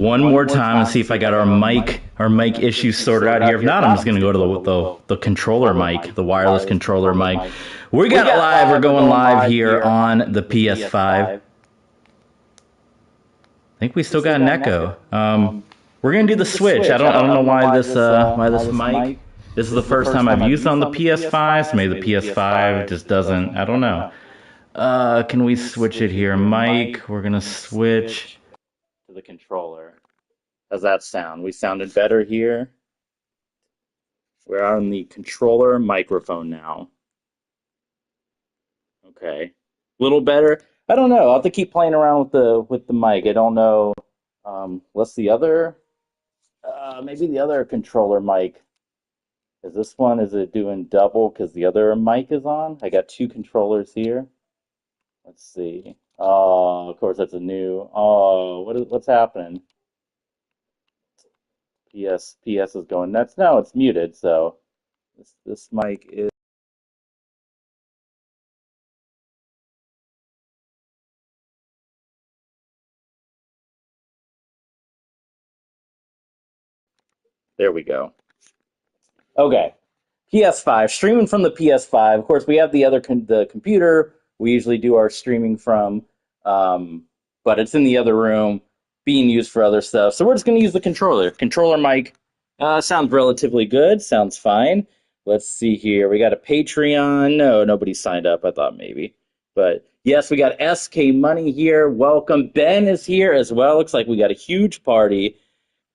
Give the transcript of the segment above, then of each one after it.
one more time and see if I got our mic issues sorted out here. If not, I'm just going to go to the controller mic, the wireless controller mic. We got it live. We're going live here on the PS5. I think we still got an echo. We're going to do the switch. I don't know why this mic. This is the first time I've used on the PS5, so maybe the PS5 just doesn't. I don't know. Can we switch it here? Mic. We're going to switch to the controller. How's that sound? We sounded better here. We're on the controller microphone now. Okay. A little better. I don't know. I'll have to keep playing around with the mic. I don't know. What's the other? Maybe the other controller mic. Is this one, is it doing double because the other mic is on? I got two controllers here. Let's see. Oh, of course, that's a new. Oh, what's happening? PS is going nuts. No, it's muted, so this mic is. There we go. Okay, PS5, streaming from the PS5. Of course, we have the computer we usually do our streaming from, but it's in the other room being used for other stuff. So we're just going to use the controller. Controller mic sounds relatively good. Sounds fine. Let's see here. We got a Patreon. No, nobody signed up. I thought maybe. But yes, we got SK Money here. Welcome. Ben is here as well. Looks like we got a huge party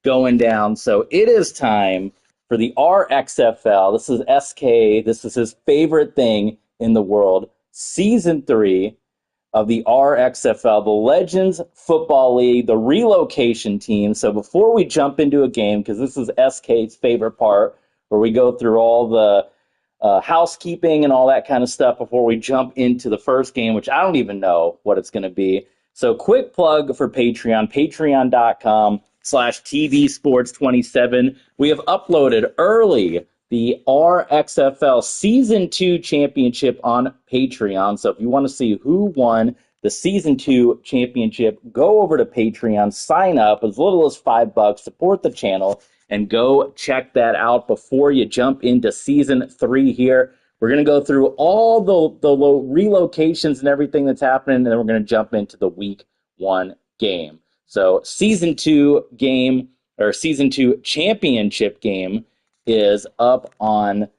going down. So it is time for the RXFL. This is SK. This is his favorite thing in the world. Season 3 of the RXFL, the Legends Football League, the relocation team. So before we jump into a game, because this is SK's favorite part, where we go through all the housekeeping and all that kind of stuff before we jump into the first game, which I don't even know what it's going to be. So quick plug for Patreon, patreon.com/tvsports27. We have uploaded early the RXFL Season 2 Championship on Patreon. So if you want to see who won the Season 2 Championship, go over to Patreon, sign up as little as $5, support the channel, and go check that out before you jump into Season 3 here. We're going to go through all the relocations and everything that's happening, and then we're going to jump into the Week 1 game. So Season 2 game, or Season 2 Championship game, is up on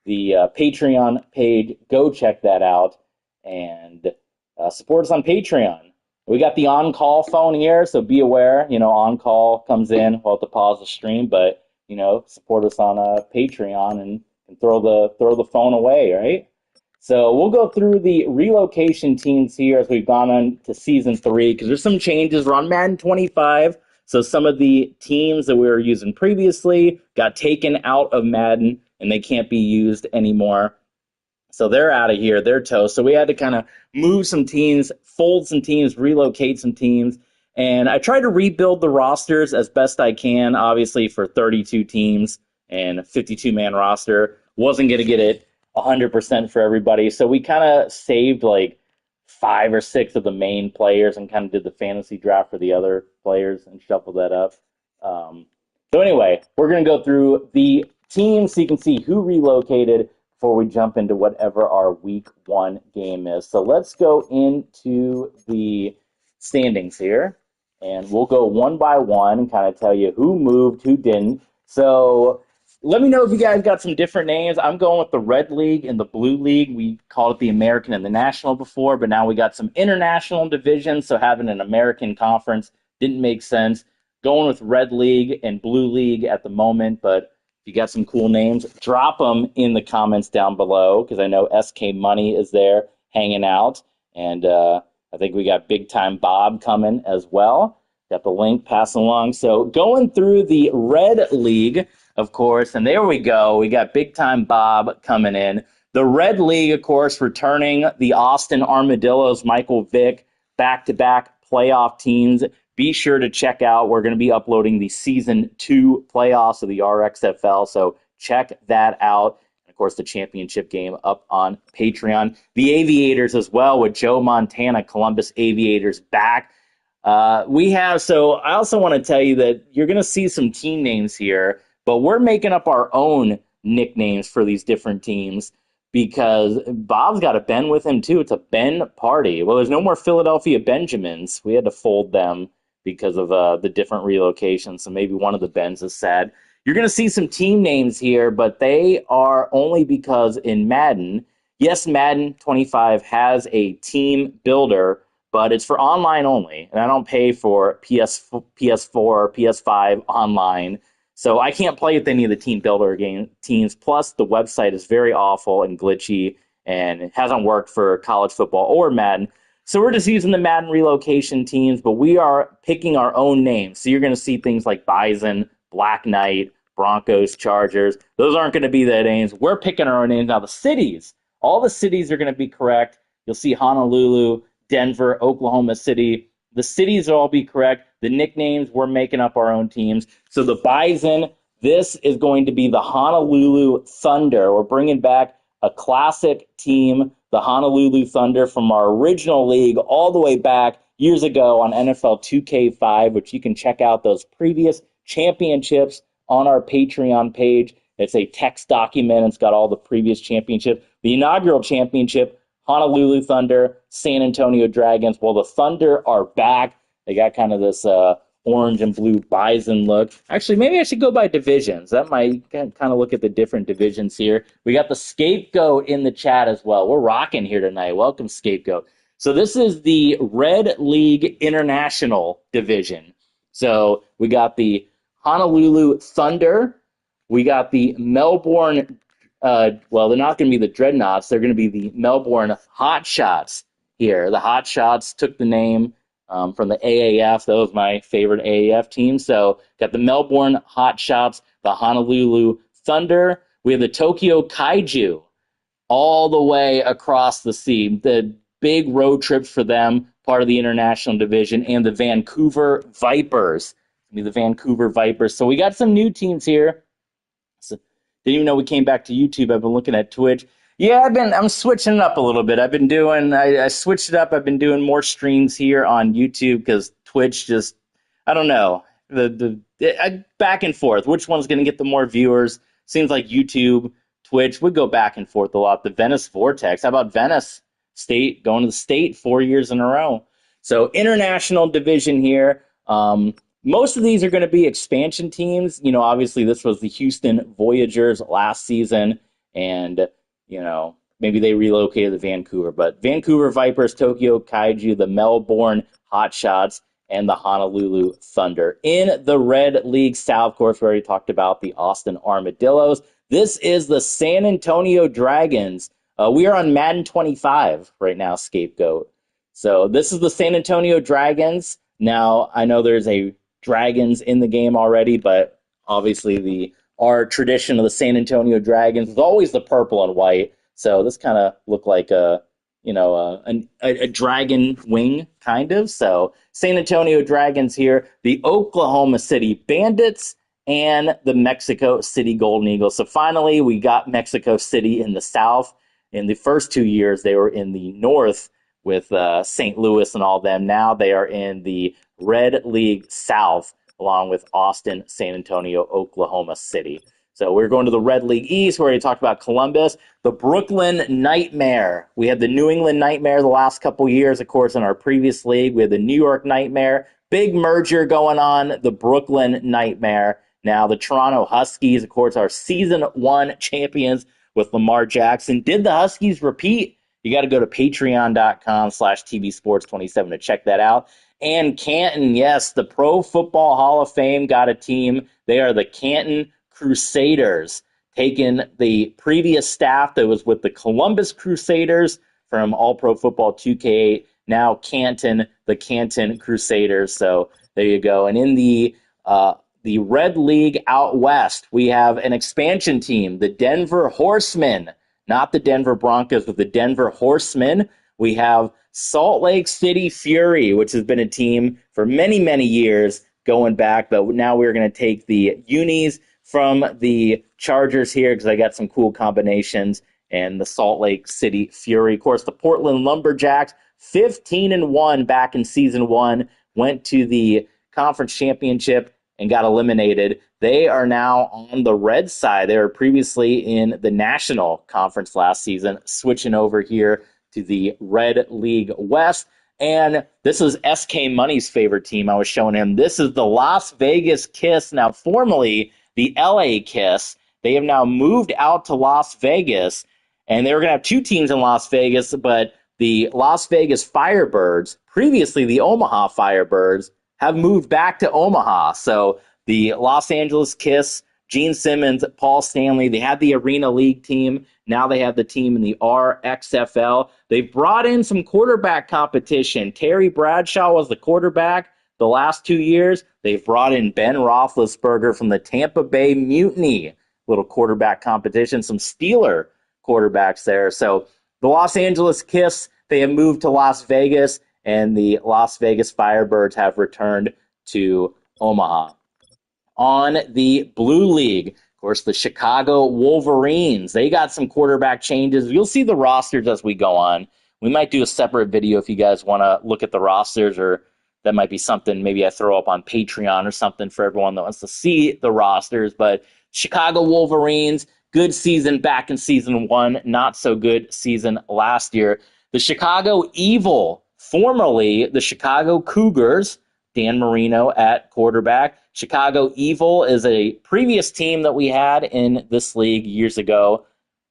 the Patreon page. Go check that out and support us on Patreon. We got the on-call phone here, so be aware. You know, on-call comes in. We'll have to pause the stream, but you know, support us on Patreon and throw the phone away, right? So we'll go through the relocation teams here as we've gone on to Season 3 because there's some changes. We're on Madden 25. So some of the teams that we were using previously got taken out of Madden, and they can't be used anymore. So they're out of here. They're toast. So we had to kind of move some teams, fold some teams, relocate some teams. And I tried to rebuild the rosters as best I can, obviously, for 32 teams and a 52-man roster. Wasn't going to get it 100% for everybody. So we kind of saved like 5 or 6 of the main players and kind of did the fantasy draft for the other players and shuffled that up. So anyway, we're going to go through the teams so you can see who relocated before we jump into whatever our Week 1 game is. So let's go into the standings here, and we'll go one by one and kind of tell you who moved, who didn't. So let me know if you guys got some different names. I'm going with the Red League and the Blue League. We called it the American and the National before, but now we got some international divisions, so having an American conference didn't make sense. Going with Red League and Blue League at the moment, but if you got some cool names, drop them in the comments down below because I know SK Money is there hanging out, and I think we got Big Time Bob coming as well. Got the link passing along. So going through the Red League, of course, and there we go. We got Big Time Bob coming in. The Red League, of course, returning the Austin Armadillos, Michael Vick, back-to-back playoff teams. Be sure to check out. We're going to be uploading the Season 2 playoffs of the RXFL, so check that out. Of course, the championship game up on Patreon. The Aviators as well with Joe Montana, Columbus Aviators back. So I also want to tell you that you're going to see some team names here, but we're making up our own nicknames for these different teams because Bob's got a Ben with him too. It's a Ben party. Well, there's no more Philadelphia Benjamins. We had to fold them because of the different relocations. So maybe one of the Bens is sad. You're going to see some team names here, but they are only because in Madden, yes, Madden 25 has a team builder, but it's for online only, and I don't pay for PS4 or PS5 online, so I can't play with any of the team builder teams. Plus, the website is very awful and glitchy, and it hasn't worked for college football or Madden. So we're just using the Madden relocation teams, but we are picking our own names. So you're going to see things like Bison, Black Knight, Broncos, Chargers. Those aren't going to be the names. We're picking our own names. Now, the cities, all the cities are going to be correct. You'll see Honolulu, Denver, Oklahoma City. The cities will all be correct. The nicknames, we're making up our own teams. So the Bison, this is going to be the Honolulu Thunder. We're bringing back a classic team, the Honolulu Thunder, from our original league all the way back years ago on NFL 2K5, which you can check out those previous championships on our Patreon page. It's a text document. It's got all the previous championships. The inaugural championship, Honolulu Thunder, San Antonio Dragons. Well, the Thunder are back. They got kind of this orange and blue bison look. Actually, maybe I should go by divisions. That might kind of look at the different divisions here. We got the Scapegoat in the chat as well. We're rocking here tonight. Welcome, Scapegoat. So this is the Red League International division. So we got the Honolulu Thunder. We got the Melbourne well, they're not going to be the Dreadnoughts. They're going to be the Melbourne Hotshots here. The Hotshots took the name from the AAF. That was my favorite AAF team. So got the Melbourne Hotshots, the Honolulu Thunder. We have the Tokyo Kaiju all the way across the sea. The big road trips for them, part of the international division, and the Vancouver Vipers. The Vancouver Vipers. So we got some new teams here. So, didn't even know we came back to YouTube. I've been looking at Twitch. Yeah, I'm switching it up a little bit. I switched it up. I've been doing more streams here on YouTube because Twitch just, I don't know, back and forth. Which one's going to get the more viewers? Seems like YouTube, Twitch would go back and forth a lot. The Venice Vortex. How about Venice State going to the state 4 years in a row? So international division here. Most of these are going to be expansion teams. You know, obviously this was the Houston Voyagers last season, and, you know, maybe they relocated to Vancouver. But Vancouver Vipers, Tokyo Kaiju, the Melbourne Hotshots, and the Honolulu Thunder. In the Red League South, of course, we already talked about the Austin Armadillos. This is the San Antonio Dragons. We are on Madden 25 right now, Scapegoat. So this is the San Antonio Dragons. Now, I know there's a Dragons in the game already, but obviously our tradition of the San Antonio Dragons is always the purple and white. So this kind of looked like a dragon wing, kind of. So San Antonio Dragons here, the Oklahoma City Bandits, and the Mexico City Golden Eagles. So finally, we got Mexico City in the South. In the first 2 years, they were in the North with St. Louis and all them. Now they are in the Red League South, along with Austin, San Antonio, Oklahoma City. So we're going to the Red League East, where we talked about Columbus, the Brooklyn Nightmare. We had the New England Nightmare the last couple years, of course, in our previous league. We had the New York Nightmare. Big merger going on, the Brooklyn Nightmare. Now the Toronto Huskies, of course, are Season 1 champions with Lamar Jackson. Did the Huskies repeat? You got to go to patreon.com/tvsports27 to check that out. And Canton, yes, the Pro Football Hall of Fame got a team. They are the Canton Crusaders, taking the previous staff that was with the Columbus Crusaders from All Pro Football 2K8. Now Canton, the Canton Crusaders. So there you go. And in the Red League out west, we have an expansion team, the Denver Horsemen. Not the Denver Broncos, but the Denver Horsemen. We have Salt Lake City Fury, which has been a team for many, many years going back. But now we're going to take the unis from the Chargers here because I got some cool combinations. And the Salt Lake City Fury. Of course, the Portland Lumberjacks, 15-1 back in Season 1 went to the conference championship and got eliminated. They are now on the red side. They were previously in the National Conference last season, switching over here to the Red League West. And this is SK Money's favorite team. I was showing him. This is the Las Vegas Kiss, now formerly the LA Kiss. They have now moved out to Las Vegas, and they were going to have two teams in Las Vegas, but the Las Vegas Firebirds, previously the Omaha Firebirds, have moved back to Omaha. So the Los Angeles Kiss, Gene Simmons, Paul Stanley, they had the Arena League team. Now they have the team in the RXFL. They've brought in some quarterback competition. Terry Bradshaw was the quarterback the last 2 years. They've brought in Ben Roethlisberger from the Tampa Bay Mutiny. Little quarterback competition, some Steeler quarterbacks there. So the Los Angeles Kiss, they have moved to Las Vegas, and the Las Vegas Firebirds have returned to Omaha. On the Blue League, of course, the Chicago Wolverines, they got some quarterback changes. You'll see the rosters as we go on. We might do a separate video if you guys want to look at the rosters, or that might be something maybe I throw up on Patreon or something for everyone that wants to see the rosters. But Chicago Wolverines, good season back in season one, not so good season last year. The Chicago Evil, formerly the Chicago Cougars, Dan Marino at quarterback. Chicago Evil is a previous team that we had in this league years ago.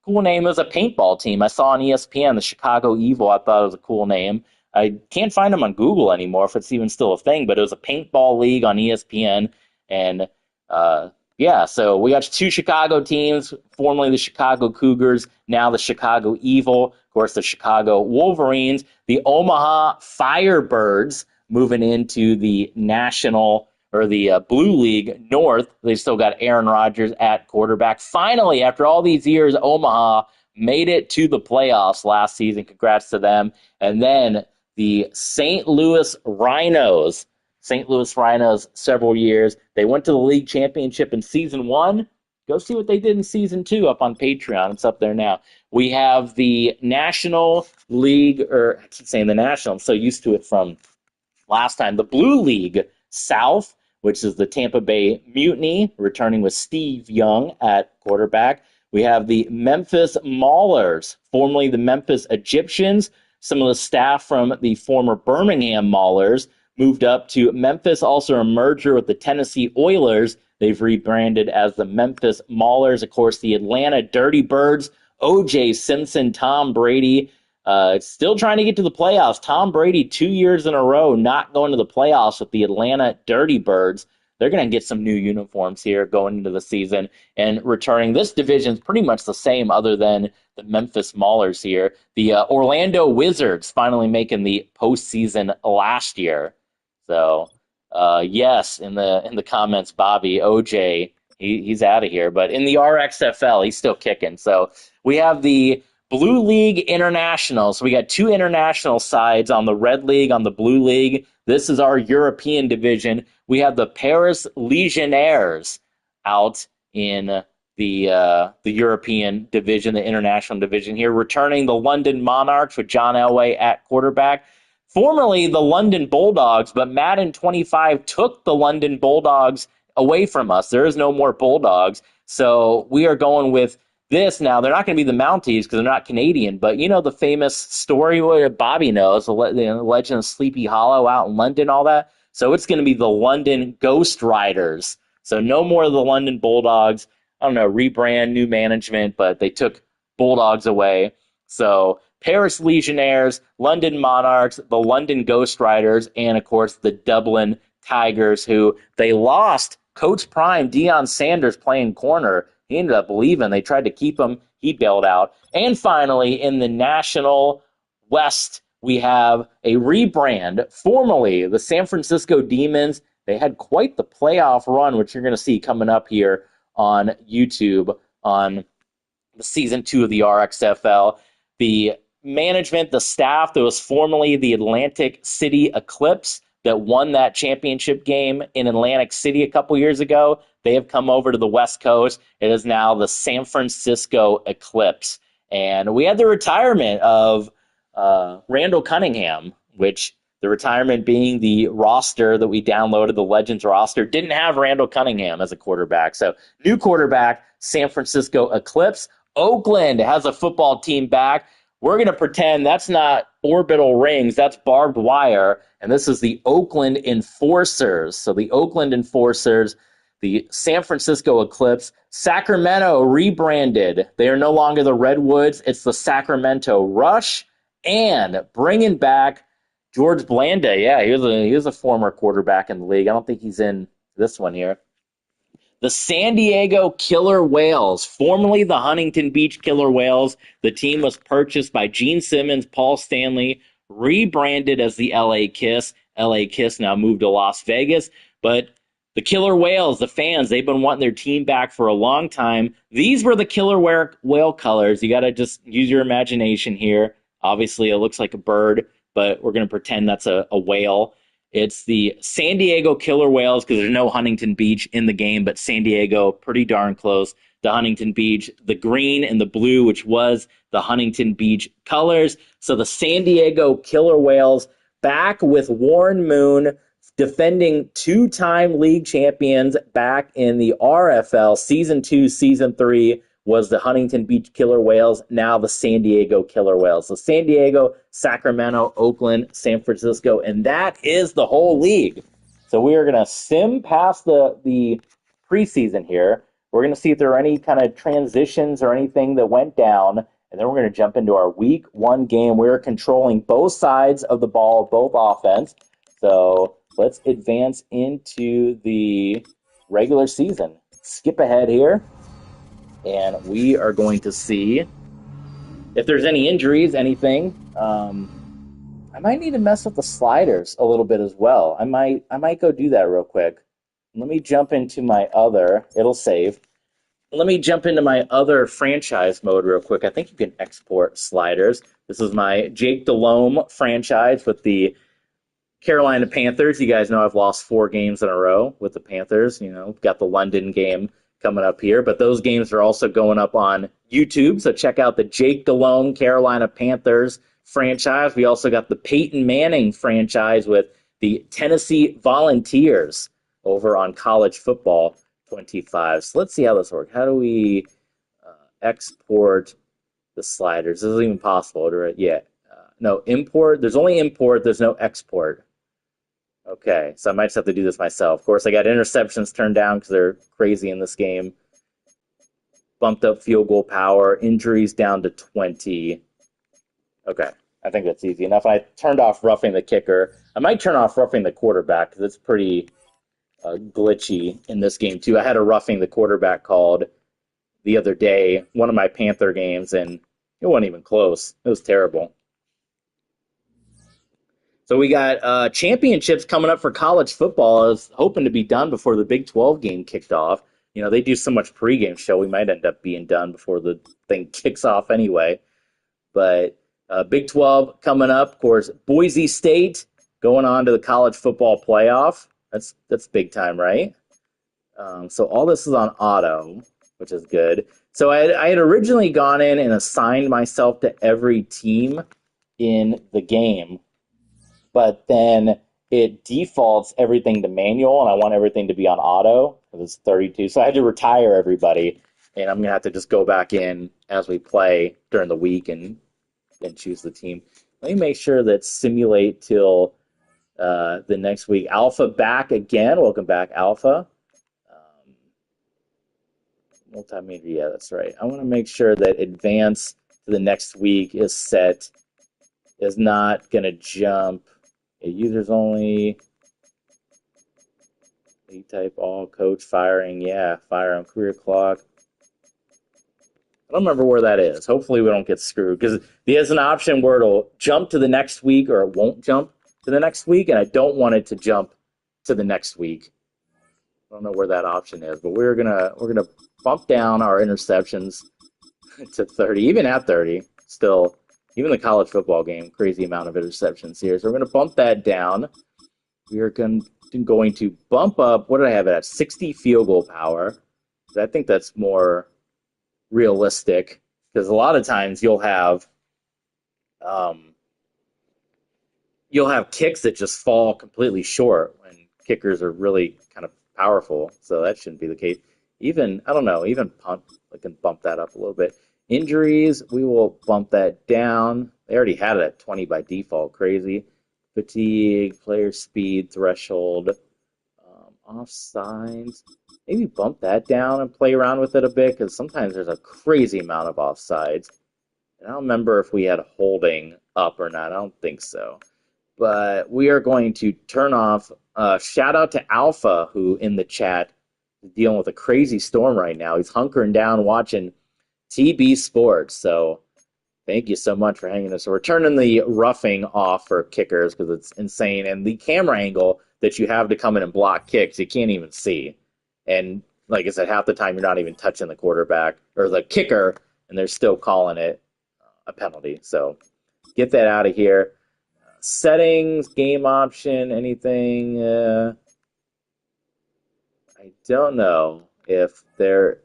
Cool name. It was a paintball team. I saw on ESPN, the Chicago Evil. I thought it was a cool name. I can't find them on Google anymore if it's even still a thing, but it was a paintball league on ESPN. And yeah, so we got two Chicago teams, formerly the Chicago Cougars, now the Chicago Evil, of course, the Chicago Wolverines, the Omaha Firebirds moving into the National or the Blue League North. They've still got Aaron Rodgers at quarterback. Finally, after all these years, Omaha made it to the playoffs last season. Congrats to them. And then the St. Louis Rhinos. St. Louis Rhinos, several years. They went to the league championship in season one. Go see what they did in season two up on Patreon. It's up there now. We have the National League, or I keep saying the National. I'm so used to it from last time. The Blue League South, which is the Tampa Bay Mutiny, returning with Steve Young at quarterback. We have the Memphis Maulers, formerly the Memphis Egyptians. Some of the staff from the former Birmingham Maulers moved up to Memphis, also a merger with the Tennessee Oilers. They've rebranded as the Memphis Maulers. Of course, the Atlanta Dirty Birds, O.J. Simpson, Tom Brady, still trying to get to the playoffs. Tom Brady, 2 years in a row, not going to the playoffs with the Atlanta Dirty Birds. They're going to get some new uniforms here going into the season and returning. This division is pretty much the same other than the Memphis Maulers here. The Orlando Wizards finally making the postseason last year. So, yes, in the comments, Bobby, OJ, he's out of here. But in the RXFL, he's still kicking. So we have the Blue League International. So we got two international sides on the Red League, on the Blue League. This is our European division. We have the Paris Legionnaires out in the European division, the international division here, returning the London Monarchs with John Elway at quarterback. Formerly the London Bulldogs, but Madden 25 took the London Bulldogs away from us. There is no more Bulldogs. So we are going with this now. They're not going to be the Mounties because they're not Canadian, but you know the famous story where Bobby knows, the legend of Sleepy Hollow out in London, all that. So it's going to be the London Ghost Riders. So no more of the London Bulldogs. I don't know, rebrand, new management, but they took Bulldogs away. So Paris Legionnaires, London Monarchs, the London Ghost Riders, and, of course, the Dublin Tigers, who they lost Coach Prime, Deion Sanders, playing corner. He ended up leaving. They tried to keep him. He bailed out. And finally, in the National West, we have a rebrand. Formerly, the San Francisco Demons. They had quite the playoff run, which you're going to see coming up here on YouTube on the season 2 of the RXFL. The management, the staff that was formerly the Atlantic City Eclipse that won that championship game in Atlantic City a couple years ago, they have come over to the West Coast. It is now the San Francisco Eclipse. And we had the retirement of Randall Cunningham, which The retirement being the roster that we downloaded, the Legends roster, didn't have Randall Cunningham as a quarterback. So new quarterback, San Francisco Eclipse. Oakland has a football team back. We're going to pretend that's not orbital rings, that's barbed wire. And this is the Oakland Enforcers. So the Oakland Enforcers, the San Francisco Eclipse. Sacramento rebranded. They are no longer the Redwoods. It's the Sacramento Rush. And bringing back George Blanda. Yeah, he was a former quarterback in the league. I don't think he's in this one here. The San Diego Killer Whales, formerly the Huntington Beach Killer Whales. The team was purchased by Gene Simmons, Paul Stanley, rebranded as the LA Kiss. LA Kiss now moved to Las Vegas. But the Killer Whales, the fans, they've been wanting their team back for a long time. These were the Killer Whale colors. You got to just use your imagination here. Obviously, it looks like a bird, but we're going to pretend that's a whale. It's the San Diego Killer Whales because there's no Huntington Beach in the game, but San Diego, pretty darn close to Huntington Beach. The green and the blue, which was the Huntington Beach colors. So the San Diego Killer Whales back with Warren Moon, defending two-time league champions back in the RFL. Season 2, Season 3 was the Huntington Beach Killer Whales, now the San Diego Killer Whales. So San Diego, Sacramento, Oakland, San Francisco, and that is the whole league. So we are going to sim past the preseason here. We're going to see if there are any kind of transitions or anything that went down, and then we're going to jump into our Week 1 game. We're controlling both sides of the ball, both offense. So let's advance into the regular season. Skip ahead here. And we are going to see if there's any injuries, anything. I might need to mess with the sliders a little bit as well. I might go do that real quick. Let me jump into my other. It'll save. Let me jump into my other franchise mode real quick. I think you can export sliders. This is my Jake Delhomme franchise with the Carolina Panthers. You guys know I've lost 4 games in a row with the Panthers. You know, got the London game coming up here, but those games are also going up on YouTube, so check out the Jake Delhomme Carolina Panthers franchise. We also got the Peyton Manning franchise with the Tennessee Volunteers over on College Football 25. So let's see how this works. How do we export the sliders? This isn't even possible, right? Yeah. No, import. There's only import. There's no export. Okay, so I might just have to do this myself. Of course, I got interceptions turned down because they're crazy in this game. Bumped up field goal power. Injuries down to 20. Okay, I think that's easy enough. I turned off roughing the kicker. I might turn off roughing the quarterback because it's pretty glitchy in this game, too. I had a roughing the quarterback called the other day, one of my Panther games, and it wasn't even close. It was terrible. So we got championships coming up for college football. I was hoping to be done before the Big 12 game kicked off. You know, they do so much pregame show, we might end up being done before the thing kicks off anyway. But Big 12 coming up. Of course, Boise State going on to the college football playoff. That's big time, right? So all this is on auto, which is good. So I had originally gone in and assigned myself to every team in the game, but then it defaults everything to manual, and I want everything to be on auto. It was 32, so I had to retire everybody, and I'm going to have to just go back in as we play during the week and choose the team. Let me make sure that simulate till the next week. Alpha back again. Welcome back, Alpha. Multimedia, yeah, that's right. I want to make sure that advance to the next week is set, is not going to jump. Users only, A-type all, coach firing, yeah, fire on career clock. I don't remember where that is. Hopefully we don't get screwed, because there's an option where it'll jump to the next week or it won't jump to the next week, and I don't want it to jump to the next week. I don't know where that option is, but we're gonna bump down our interceptions to 30, even at 30, still. Even the college football game, crazy amount of interceptions here. So we're going to bump that down. We are going to bump up, what did I have it at? 60 field goal power. I think that's more realistic, because a lot of times you'll have you'll have kicks that just fall completely short when kickers are really kind of powerful. So that shouldn't be the case. Even, I don't know, even punt, I can bump that up a little bit. Injuries, we will bump that down. They already had it at 20 by default. Crazy. Fatigue, player speed, threshold, offsides. Maybe bump that down and play around with it a bit, because sometimes there's a crazy amount of offsides. And I don't remember if we had holding up or not. I don't think so. But we are going to turn off. Shout out to Alpha, who in the chat is dealing with a crazy storm right now. He's hunkering down watching TB Sports. So thank you so much for hanging us. So we're turning the roughing off for kickers because it's insane. And the camera angle that you have to come in and block kicks, you can't even see. And like I said, half the time you're not even touching the quarterback or the kicker, and they're still calling it a penalty. So get that out of here. Settings, game option, anything. I don't know if they're.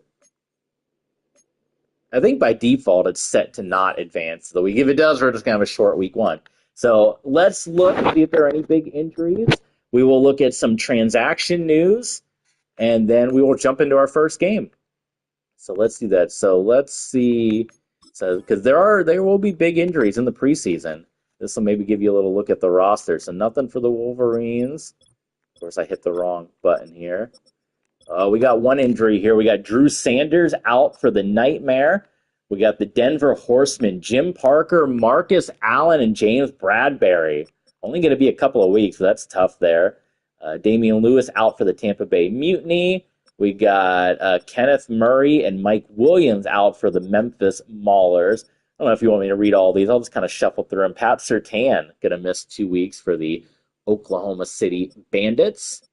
I think by default it's set to not advance the week. If it does, we're just going to have a short week one. So let's look and see if there are any big injuries. We will look at some transaction news, and then we will jump into our first game. So let's do that. So let's see. So because there will be big injuries in the preseason. This will maybe give you a little look at the roster. So nothing for the Wolverines. Of course, I hit the wrong button here. We got one injury here. We got Drew Sanders out for the Nightmare. We got the Denver Horsemen, Jim Parker, Marcus Allen, and James Bradbury. Only going to be a couple of weeks, so that's tough there. Damian Lewis out for the Tampa Bay Mutiny. We got Kenneth Murray and Mike Williams out for the Memphis Maulers. I don't know if you want me to read all these. I'll just kind of shuffle through them. Pat Surtain going to miss 2 weeks for the Oklahoma City Bandits.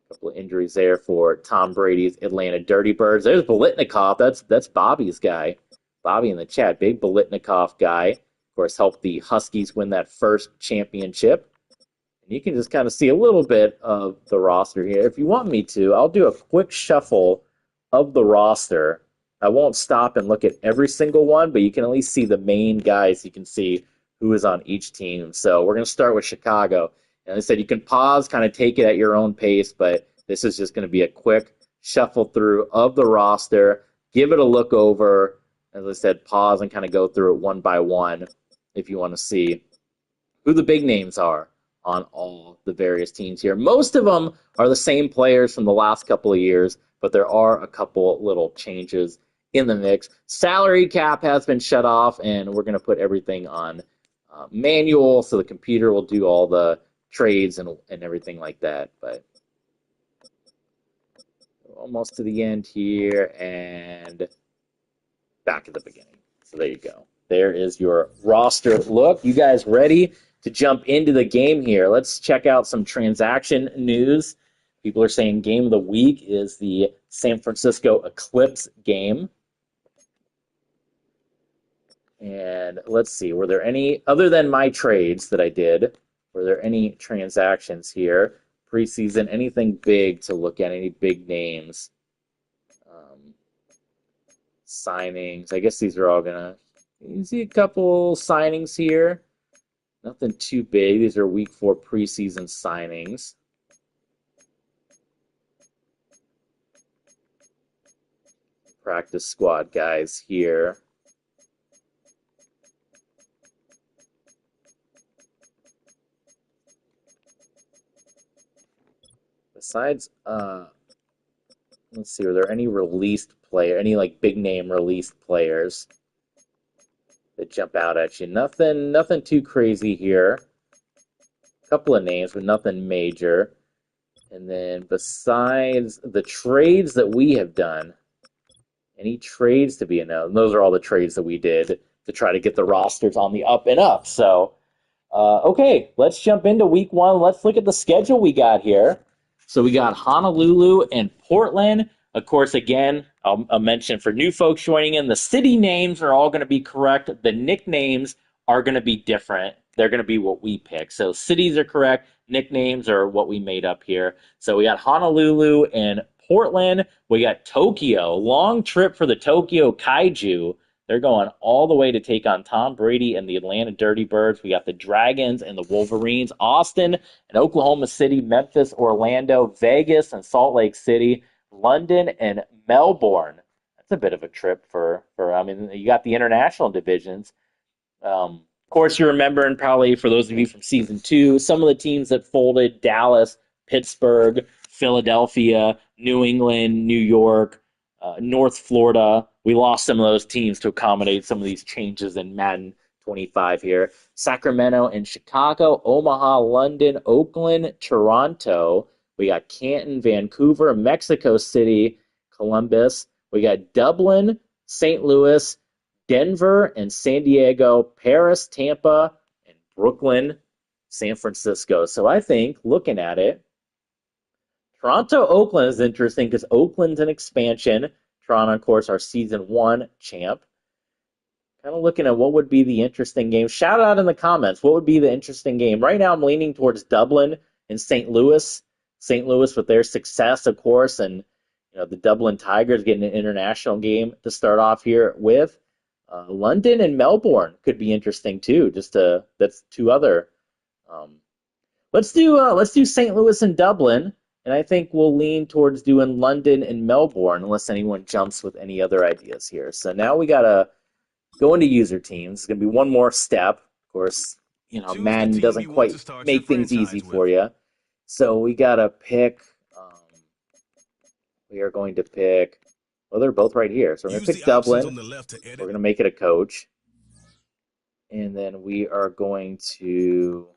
A couple of injuries there for Tom Brady's Atlanta Dirty Birds. There's Bolitnikov. That's Bobby's guy. Bobby in the chat. Big Bolitnikov guy. Of course, helped the Huskies win that first championship. And you can just kind of see a little bit of the roster here. If you want me to, I'll do a quick shuffle of the roster. I won't stop and look at every single one, but you can at least see the main guys. You can see who is on each team. So we're going to start with Chicago. And I said you can pause, kind of take it at your own pace, but this is just going to be a quick shuffle through of the roster. Give it a look over. As I said, pause and kind of go through it one by one if you want to see who the big names are on all the various teams here. Most of them are the same players from the last couple of years, but there are a couple little changes in the mix. Salary cap has been shut off, and we're going to put everything on manual, so the computer will do all the trades and everything like that. But almost to the end here, and back at the beginning. So there you go. There is your roster look. You guys ready to jump into the game here? Let's check out some transaction news. People are saying game of the week is the San Francisco Eclipse game. And let's see, were there any, other than my trades that I did, were there any transactions here? Preseason, anything big to look at, any big names? Signings, I guess these are all gonna, you see a couple signings here. Nothing too big. These are week 4 preseason signings. Practice squad guys here. Besides, let's see, are there any released player, any like big name released players that jump out at you? Nothing too crazy here. A couple of names, but nothing major. And then besides the trades that we have done, any trades to be announced? Those are all the trades that we did to try to get the rosters on the up and up. So, okay, let's jump into week 1. Let's look at the schedule we got here. So we got Honolulu and Portland. Of course, again, I'll mention for new folks joining in, the city names are all going to be correct. The nicknames are going to be different. They're going to be what we pick. So cities are correct. Nicknames are what we made up here. So we got Honolulu and Portland. We got Tokyo. Long trip for the Tokyo Kaiju. They're going all the way to take on Tom Brady and the Atlanta Dirty Birds. We got the Dragons and the Wolverines, Austin and Oklahoma City, Memphis, Orlando, Vegas, and Salt Lake City, London, and Melbourne. That's a bit of a trip for I mean, you got the international divisions. Of course, you remember, and probably for those of you from season 2, some of the teams that folded: Dallas, Pittsburgh, Philadelphia, New England, New York, North Florida. We lost some of those teams to accommodate some of these changes in Madden 25 here. Sacramento and Chicago, Omaha, London, Oakland, Toronto. We got Canton, Vancouver, Mexico City, Columbus. We got Dublin, St. Louis, Denver and San Diego, Paris, Tampa, and Brooklyn, San Francisco. So I think, looking at it, Toronto, Oakland is interesting because Oakland's an expansion. Toronto, of course, our season 1 champ. Kind of looking at what would be the interesting game. Shout out in the comments. What would be the interesting game? Right now, I'm leaning towards Dublin and St. Louis. St. Louis with their success, of course, and the Dublin Tigers getting an international game to start off here with. London and Melbourne could be interesting too. That's 2 other. Let's do St. Louis and Dublin, and I think we'll lean towards doing London and Melbourne, unless anyone jumps with any other ideas here. So now we gotta go into user teams. It's gonna be one more step. Of course, Madden doesn't quite make things easy for you. So we gotta pick. We are going to pick. Well, they're both right here. So we're going to pick Dublin. We're going to make it a coach. And then we are going to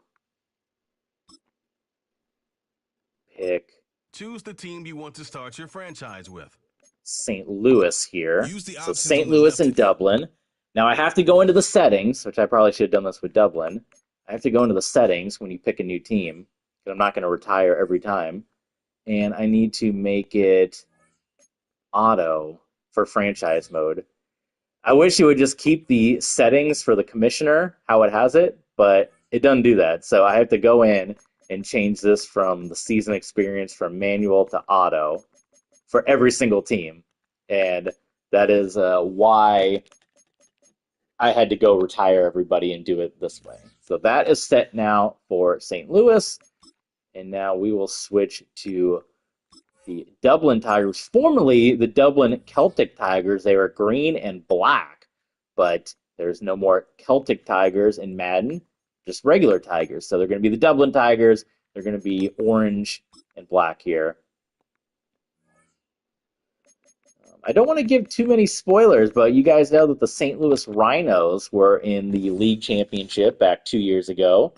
pick. Choose the team you want to start your franchise with. St. Louis here. So St. Louis and Dublin. Now I have to go into the settings, which I probably should have done this with Dublin. I have to go into the settings when you pick a new team, because I'm not going to retire every time. And I need to make it auto for franchise mode. I wish you would just keep the settings for the commissioner, how it has it, but it doesn't do that. So I have to go in and change this from the season experience from manual to auto for every single team. And that is why I had to go retire everybody and do it this way. So that is set now for St. Louis. And now we will switch to the Dublin Tigers, formerly the Dublin Celtic Tigers. They were green and black, but there's no more Celtic Tigers in Madden, just regular Tigers. So they're going to be the Dublin Tigers. They're going to be orange and black here. I don't want to give too many spoilers, but you guys know that the St. Louis Rhinos were in the league championship back 2 years ago.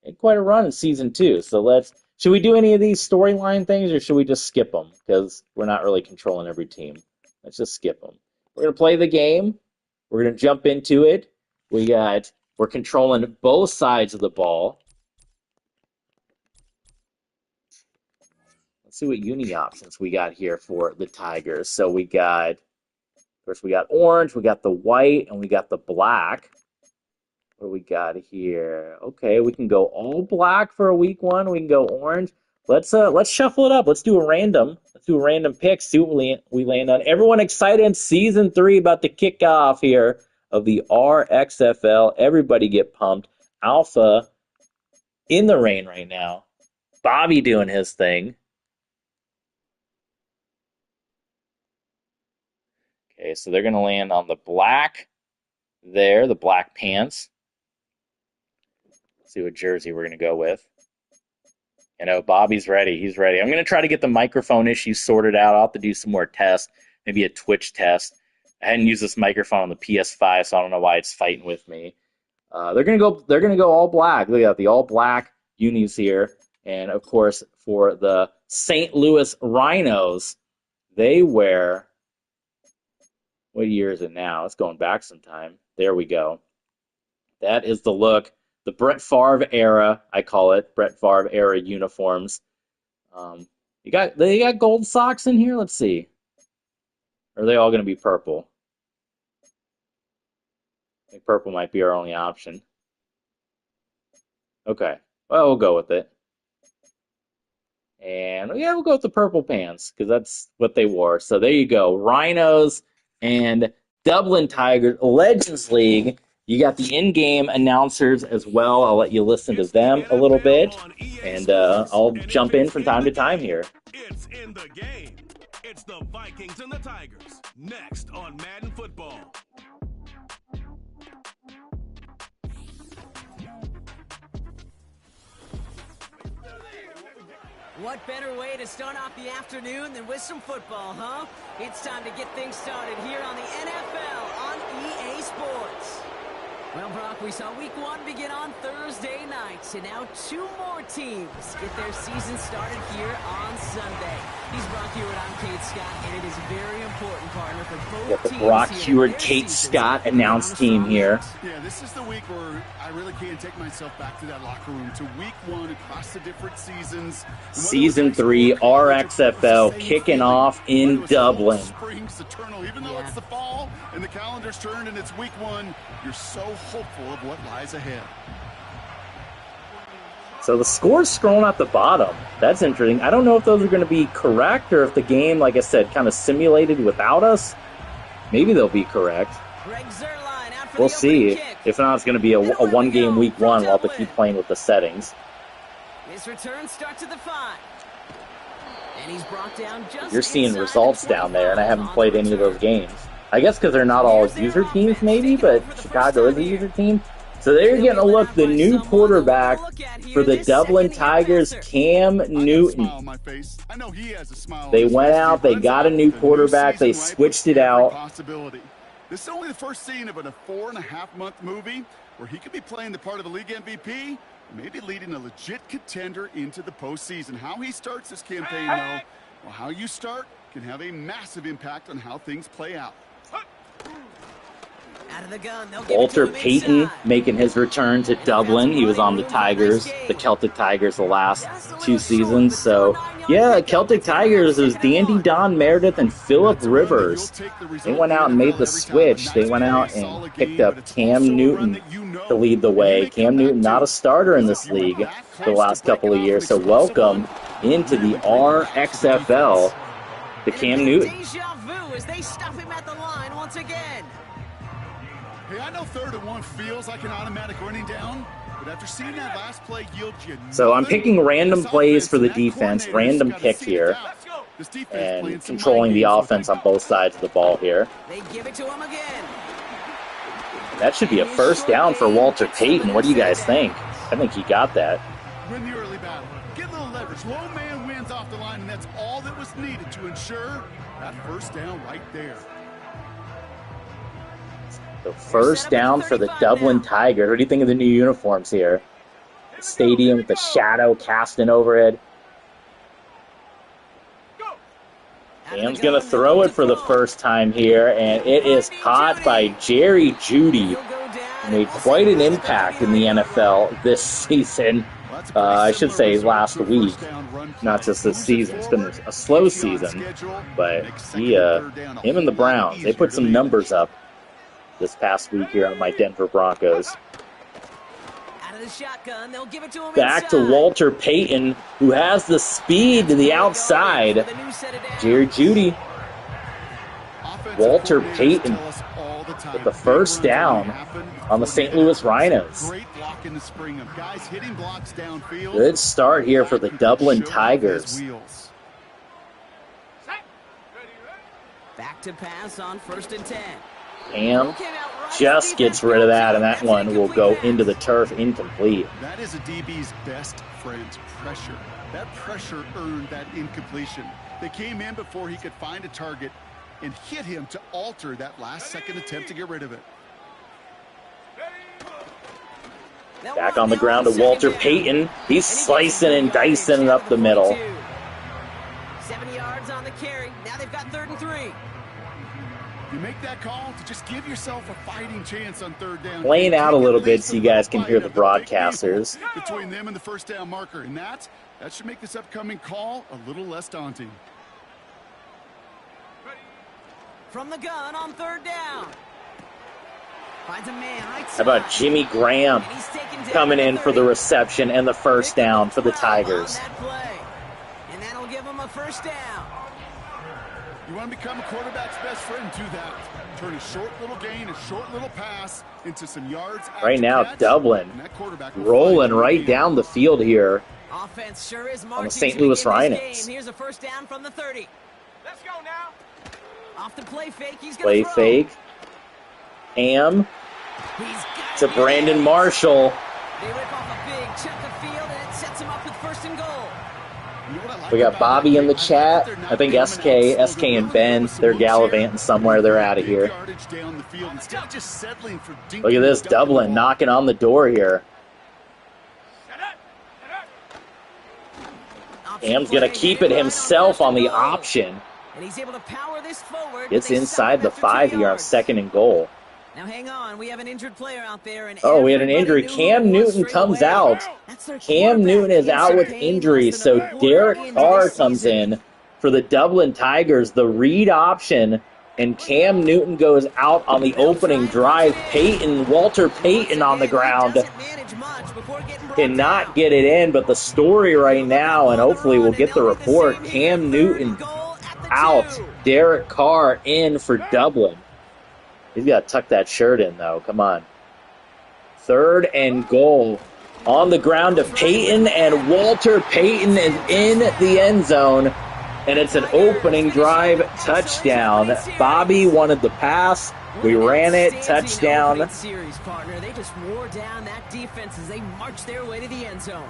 And quite a run in season 2. So should we do any of these storyline things, or should we just skip them? Because we're not really controlling every team. Let's just skip them. We're going to play the game. We're going to jump into it. We're controlling both sides of the ball. Let's see what uni options we got here for the Tigers. So of course, we got orange, we got the white, and we got the black. What do we got here? Okay, we can go all black for a week 1. We can go orange. Let's shuffle it up. Let's do a random pick. See what we land on. Everyone excited in season 3 about to kick off here of the RXFL. Everybody get pumped. Alpha in the rain right now. Bobby doing his thing. Okay, so they're gonna land on the black there, the black pants. See what jersey we're going to go with. Bobby's ready. He's ready. I'm going to try to get the microphone issues sorted out. I'll have to do some more tests, maybe a Twitch test. I hadn't used this microphone on the PS5, so I don't know why it's fighting with me. They're going to go all black. Look at the all black unis here. And of course, for the St. Louis Rhinos, they wear, what year is it now? It's going back some time. There we go. That is the look. The Brett Favre era, I call it, Brett Favre era uniforms. They got gold socks in here? Let's see. Or are they all going to be purple? I think purple might be our only option. Okay. Well, we'll go with it. And yeah, we'll go with the purple pants because that's what they wore. So there you go. Rhinos and Dublin Tigers Legends League. You got the in-game announcers as well. I'll let you listen to them a little bit, and I'll jump in from time to time here. It's in the game. It's the Vikings and the Tigers. Next on Madden Football. What better way to start off the afternoon than with some football, huh? It's time to get things started here on the NFL on EA Sports. Well, Brock, we saw Week 1 begin on Thursday night, and now 2 more teams get their season started here on Sunday. He's Brock Hewitt, I'm Kate Scott, and it is very important, partner, for both Got the teams. Brock Hewitt, Kate Scott announced team here. Yeah, this is the week where I really can't take myself back to that locker room, to Week 1 across the different seasons. Season 3 RXFL kicking off in Dublin. Springs eternal, even though it's the fall and the calendar's turned and it's Week 1, you're so hopeful of what lies ahead. So the score's scrolling at the bottom. That's interesting. I don't know if those are going to be correct or if the game, like I said, kind of simulated without us. Maybe they'll be correct. We'll see. If not, it's going to be a one-game Week 1. We'll have to keep playing with the settings. This return starts at the 5. And he's brought down just You're seeing results down there, and I haven't played any of those games. I guess because they're not all user teams, maybe, but Chicago is a user team. So they're getting a look, the new quarterback for the Dublin Tigers, Cam Newton. They went out, they got a new quarterback, they switched it out. This is only the first scene of a 4.5-month movie where he could be playing the part of a league MVP, maybe leading a legit contender into the postseason. How he starts this campaign, though, well, how you start can have a massive impact on how things play out. Out of the gun, Walter Payton making his return to Dublin. He was on the Tigers, the Celtic Tigers, the last 2 seasons. So, yeah, Celtic Tigers is Dandy Don Meredith and Phillip Rivers. They went out and made the switch. They went out and picked up Cam Newton to lead the way. Cam Newton, not a starter in this league for the last couple of years. So welcome into the RXFL to Cam Newton. As they stop him at the line once again. Hey, I know 3rd and 1 feels like an automatic running down, but after seeing that last play yield you... So I'm picking random plays for the defense, random pick here, and controlling the offense on both sides of the ball here. They give it to him again. That should be a first down for Walter Payton. What do you guys think? I think he got that. Win the early battle. Get a little leverage. Low man wins off the line, and that's all that was needed to ensure that first down right there. So first down for the Dublin Tigers. What do you think of the new uniforms here? The stadium with the shadow casting over it. Cam's going to throw it for the first time here, and it is caught by Jerry Jeudy. He made quite an impact in the NFL this season. I should say last week, not just this season. It's been a slow season, but him and the Browns, they put some numbers up this past week here on my Denver Broncos. Back to Walter Payton, who has the speed to the outside. Jerry Jeudy. Walter Payton with the first down on the St. Louis Rhinos. Good start here for the Dublin Tigers. Back to pass on 1st and 10. Cam just gets rid of that, and that one will go into the turf incomplete. That is a DB's best friend, pressure. That pressure earned that incompletion. They came in before he could find a target and hit him to alter that last-second attempt to get rid of it. Back on the ground to Walter Payton. He's slicing and dicing it up the middle. 7 yards on the carry. Now they've got 3rd and 3. You make that call to just give yourself a fighting chance on 3rd down. Playing out a little bit so you guys can hear the broadcasters. Between them and the first down marker, and that should make this upcoming call a little less daunting. From the gun on 3rd down. Finds a man right side. How about Jimmy Graham coming in for the reception and the first down for the Tigers? And that'll give him a first down. You want to become a quarterback's best friend, do that. Turn a short little gain, a short little pass into some yards. Right now, Dublin rolling right down the field here Offense sure is on the St. Louis Rhinos. Here's a first down from the 30. Let's go now. Off the play fake, he's Play gonna throw. fake. Ham to Brandon Marshall. They rip off a big chunk of field, and it sets him up with first and goal. We got Bobby in the chat. I think SK and Ben, they're gallivanting somewhere. They're out of here. Look at this, Dublin knocking on the door here. Ham's going to keep it himself on the option. And he's able to power this forward. Gets inside the 5 here on 2nd and goal. Now hang on, we have an injured player out there. And oh, we had an injury. Cam Newton comes out. Cam Newton is out with injury, so Derek Carr comes in for the Dublin Tigers, the read option, and Cam Newton goes out on the opening drive. Walter Payton on the ground. Cannot get it in, but the story right now, and hopefully we'll get the report, Cam Newton out, Derek Carr in for Dublin. He's got to tuck that shirt in, though. Come on. 3rd and goal. On the ground to Payton, and Walter Payton is in the end zone. And it's an opening drive touchdown. Bobby wanted the pass. We ran it. Touchdown. They just wore down that defense as they marched their way to the end zone.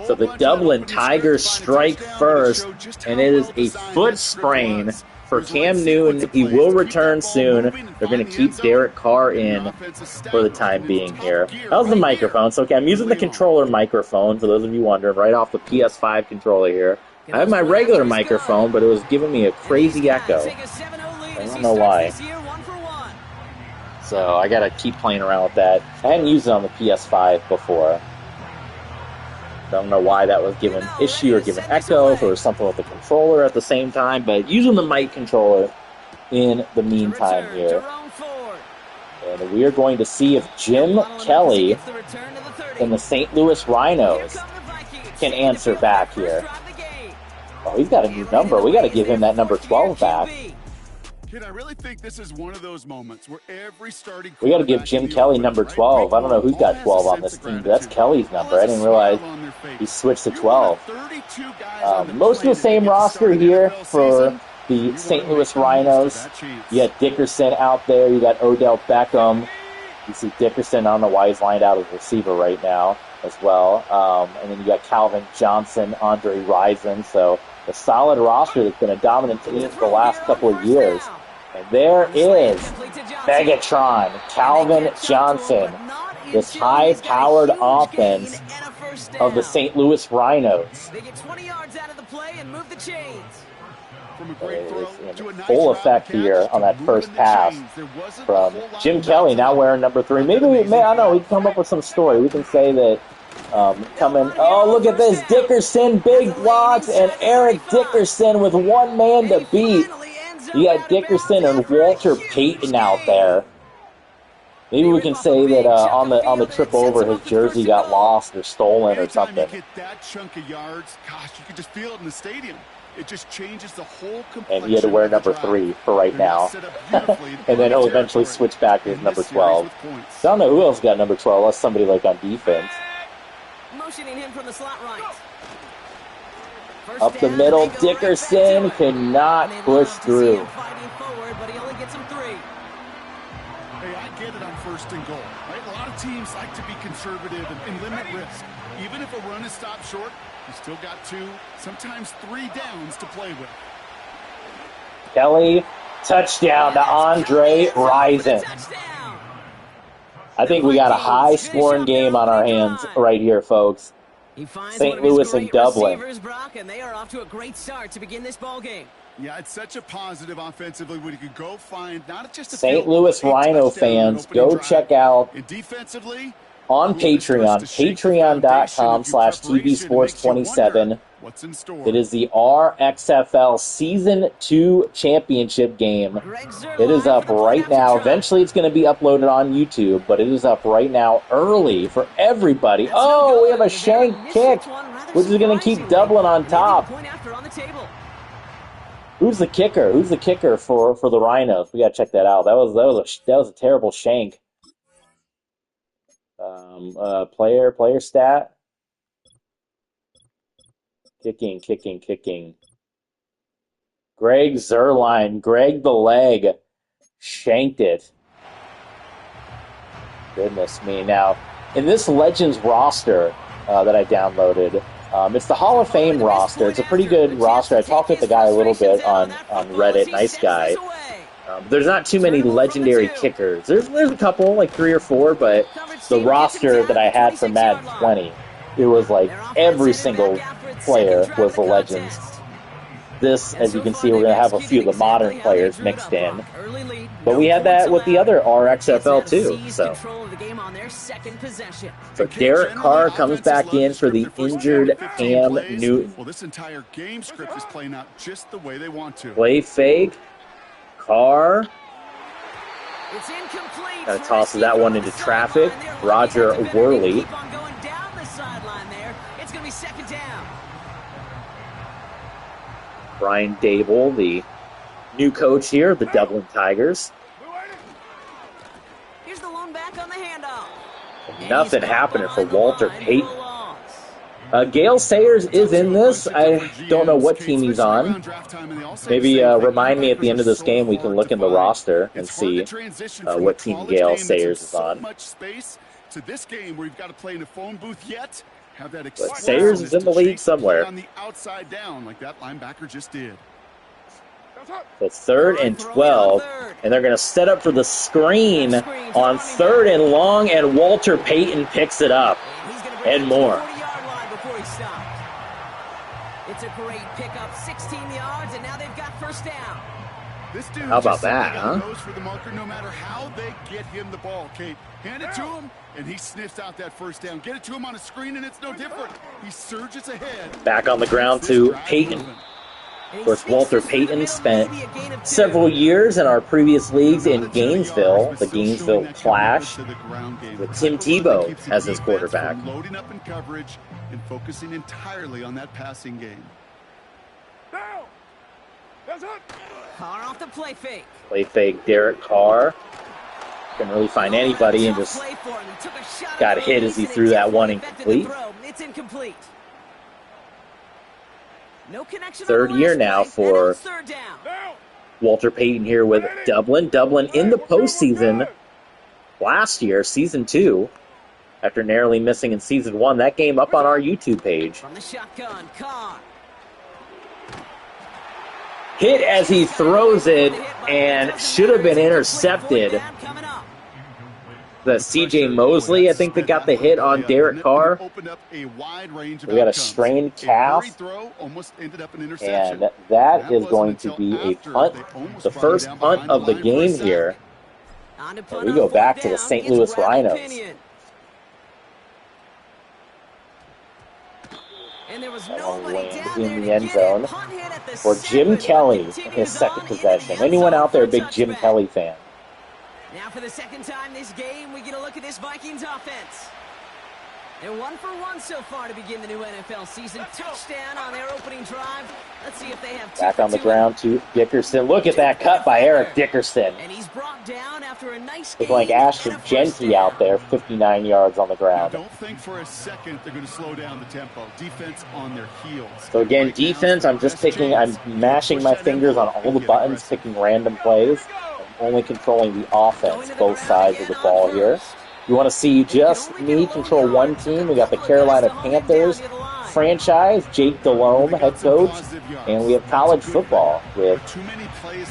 So the Dublin Tigers strike first, and it is a foot sprain for Cam Newton. He will return soon. They're going to keep Derek Carr in for the time being here. That was the microphone. So, okay, I'm using the controller microphone, for those of you wondering, right off the PS5 controller here. I have my regular microphone, but it was giving me a crazy echo. I don't know why. So I got to keep playing around with that. I hadn't used it on the PS5 before. Don't know why that was giving issue or giving echo, if it was something with the controller at the same time, but using the mic controller in the meantime here. And we are going to see if Jim Kelly and the St. Louis Rhinos can answer back here. Oh, he's got a new number. We got to give him that number 12 back. Kid, I really think this is one of those moments where every starting we got to give Jim Kelly number 12. I don't know who's got 12 on this team, but that's Kelly's number. I didn't realize he switched to 12. Most of the same roster here for the St. Louis Rhinos. You got Dickerson out there. You got Odell Beckham. You see Dickerson, I don't know why he's lined out as receiver right now as well. And then you got Calvin Johnson, Andre Rison. So a solid roster that's been a dominant team for the last couple of years. And there is Megatron, Calvin Johnson, this high-powered offense of the St. Louis Rhinos. They get 20 yards out of the play and move the chains. It's in full effect here on that first pass from Jim Kelly, now wearing number 3. Maybe I don't know, we can come up with some story. We can say that oh, look at this, Dickerson, big blocks, and Eric Dickerson with one man to beat. You got Dickerson and Walter Payton out there. Maybe we can say that on the trip over, his jersey got lost or stolen or something. Get that chunk of yards, gosh, you could just feel it in the stadium. It just changes the whole complexion. And he had to wear number 3 for right now. And then he'll eventually switch back to his number 12. So I don't know who else got number 12, unless somebody like on defense. Motioning him from the slot right. Up the middle, Dickerson could not push through. Fighting forward, but he only gets him 3. Hey, I get it on 1st and goal. Right? A lot of teams like to be conservative and limit risk. Even if a run is stopped short, you still got 2, sometimes 3 downs to play with. Kelly, touchdown to Andre Rison. I think we got a high-scoring game on our hands right here, folks. St. Louis and Dublin. Brock, and they are off to a great start to begin this ball game. Yeah, it's such a positive offensively when you can go find not just a St. Louis Rhino fans, go check out on Patreon, patreon.com/tvsports27. What's in store? It is the RXFL Season 2 Championship game. It is up right now. Eventually it's going to be uploaded on YouTube, but it is up right now early for everybody. Oh, we have a shank kick, which is going to keep Dublin on top. Who's the kicker? Who's the kicker for the Rhinos? We gotta check that out. That was a terrible shank. Player stat. Kicking. Greg Zerline. Greg the leg. Shanked it. Goodness me. Now, in this Legends roster that I downloaded, it's the Hall of Fame roster. It's a pretty good roster. I talked with the guy a little bit on Reddit. Nice guy. There's not too many legendary kickers. There's a couple, like 3 or 4, but the roster that I had for Madden 20, it was like every single player was a Legends. This, as you can see, we're going to have a few of the modern players mixed in. But we had that with the other RXFL too. So Derek Carr comes back in for the injured Cam Newton. Well, this entire game script is playing out just the way they want to. Play fake. Carr. It's incomplete. Kind of tosses that one into traffic. Roger Worley. Keep on going down the sideline there. It's going to be second down. Brian Dable, the new coach here, the Dublin Tigers. Here's the lone back on the handoff. Nothing happening for Walter Payton. Gale Sayers is in this. I don't know what team he's on. Maybe remind me at the end of this game. We can look in the roster and see what team Gale Sayers is on. To this game where you've got to play in a phone booth yet. Have that but Sayers is in the league somewhere. On the outside down, like that linebacker just did. So 3rd and 12, and they're going to set up for the screen on 3rd and long, and Walter Payton picks it up and more. It's a great pickup, 16 yards, and now they've got first down. This dude how about that, huh? Goes for the marker no matter how they get him the ball, Kate. Hand it to him, and he sniffs out that first down. Get it to him on a screen, and it's no different. He surges ahead. Back on the ground to Payton. Of course, Walter Payton spent several years in our previous leagues in Gainesville, the Gainesville Clash, with Tim Tebow as his quarterback. Loading up in coverage and focusing entirely on that passing game. Carr off the play fake. Play fake, Derek Carr. Couldn't really find anybody and just got hit as he threw that one incomplete. It's incomplete. No connection. 3rd year now for Walter Payton here with Dublin. Dublin in the postseason last year, season 2, after narrowly missing in season 1. That game up on our YouTube page. From the shotgun, Carr. Hit as he throws it and should have been intercepted. The C.J. Mosley, I think, that got the hit on Derek Carr. We got a strained calf, and that is going to be a punt, the first punt of the game here. And we go back to the St. Louis Rhinos. And there was land in the end zone for Jim Kelly in his second possession. Anyone out there a big Jim Kelly fan? Now for the second time this game, we get a look at this Vikings offense. They're 1 for 1 so far to begin the new NFL season. Touchdown on their opening drive. Let's see if they have back on the ground to Dickerson. Look at that cut by Eric Dickerson. And he's brought down after a nice game. It's like Ashton Genty out there, 59 yards on the ground. Don't think for a second they're going to slow down the tempo. Defense on their heels. So again, defense, I'm mashing my fingers on all the buttons, picking random plays. I'm only controlling the offense, both sides of the ball here. You want to see just me control one team. We got the Carolina Panthers franchise, Jake Delhomme, head coach, and we have college football with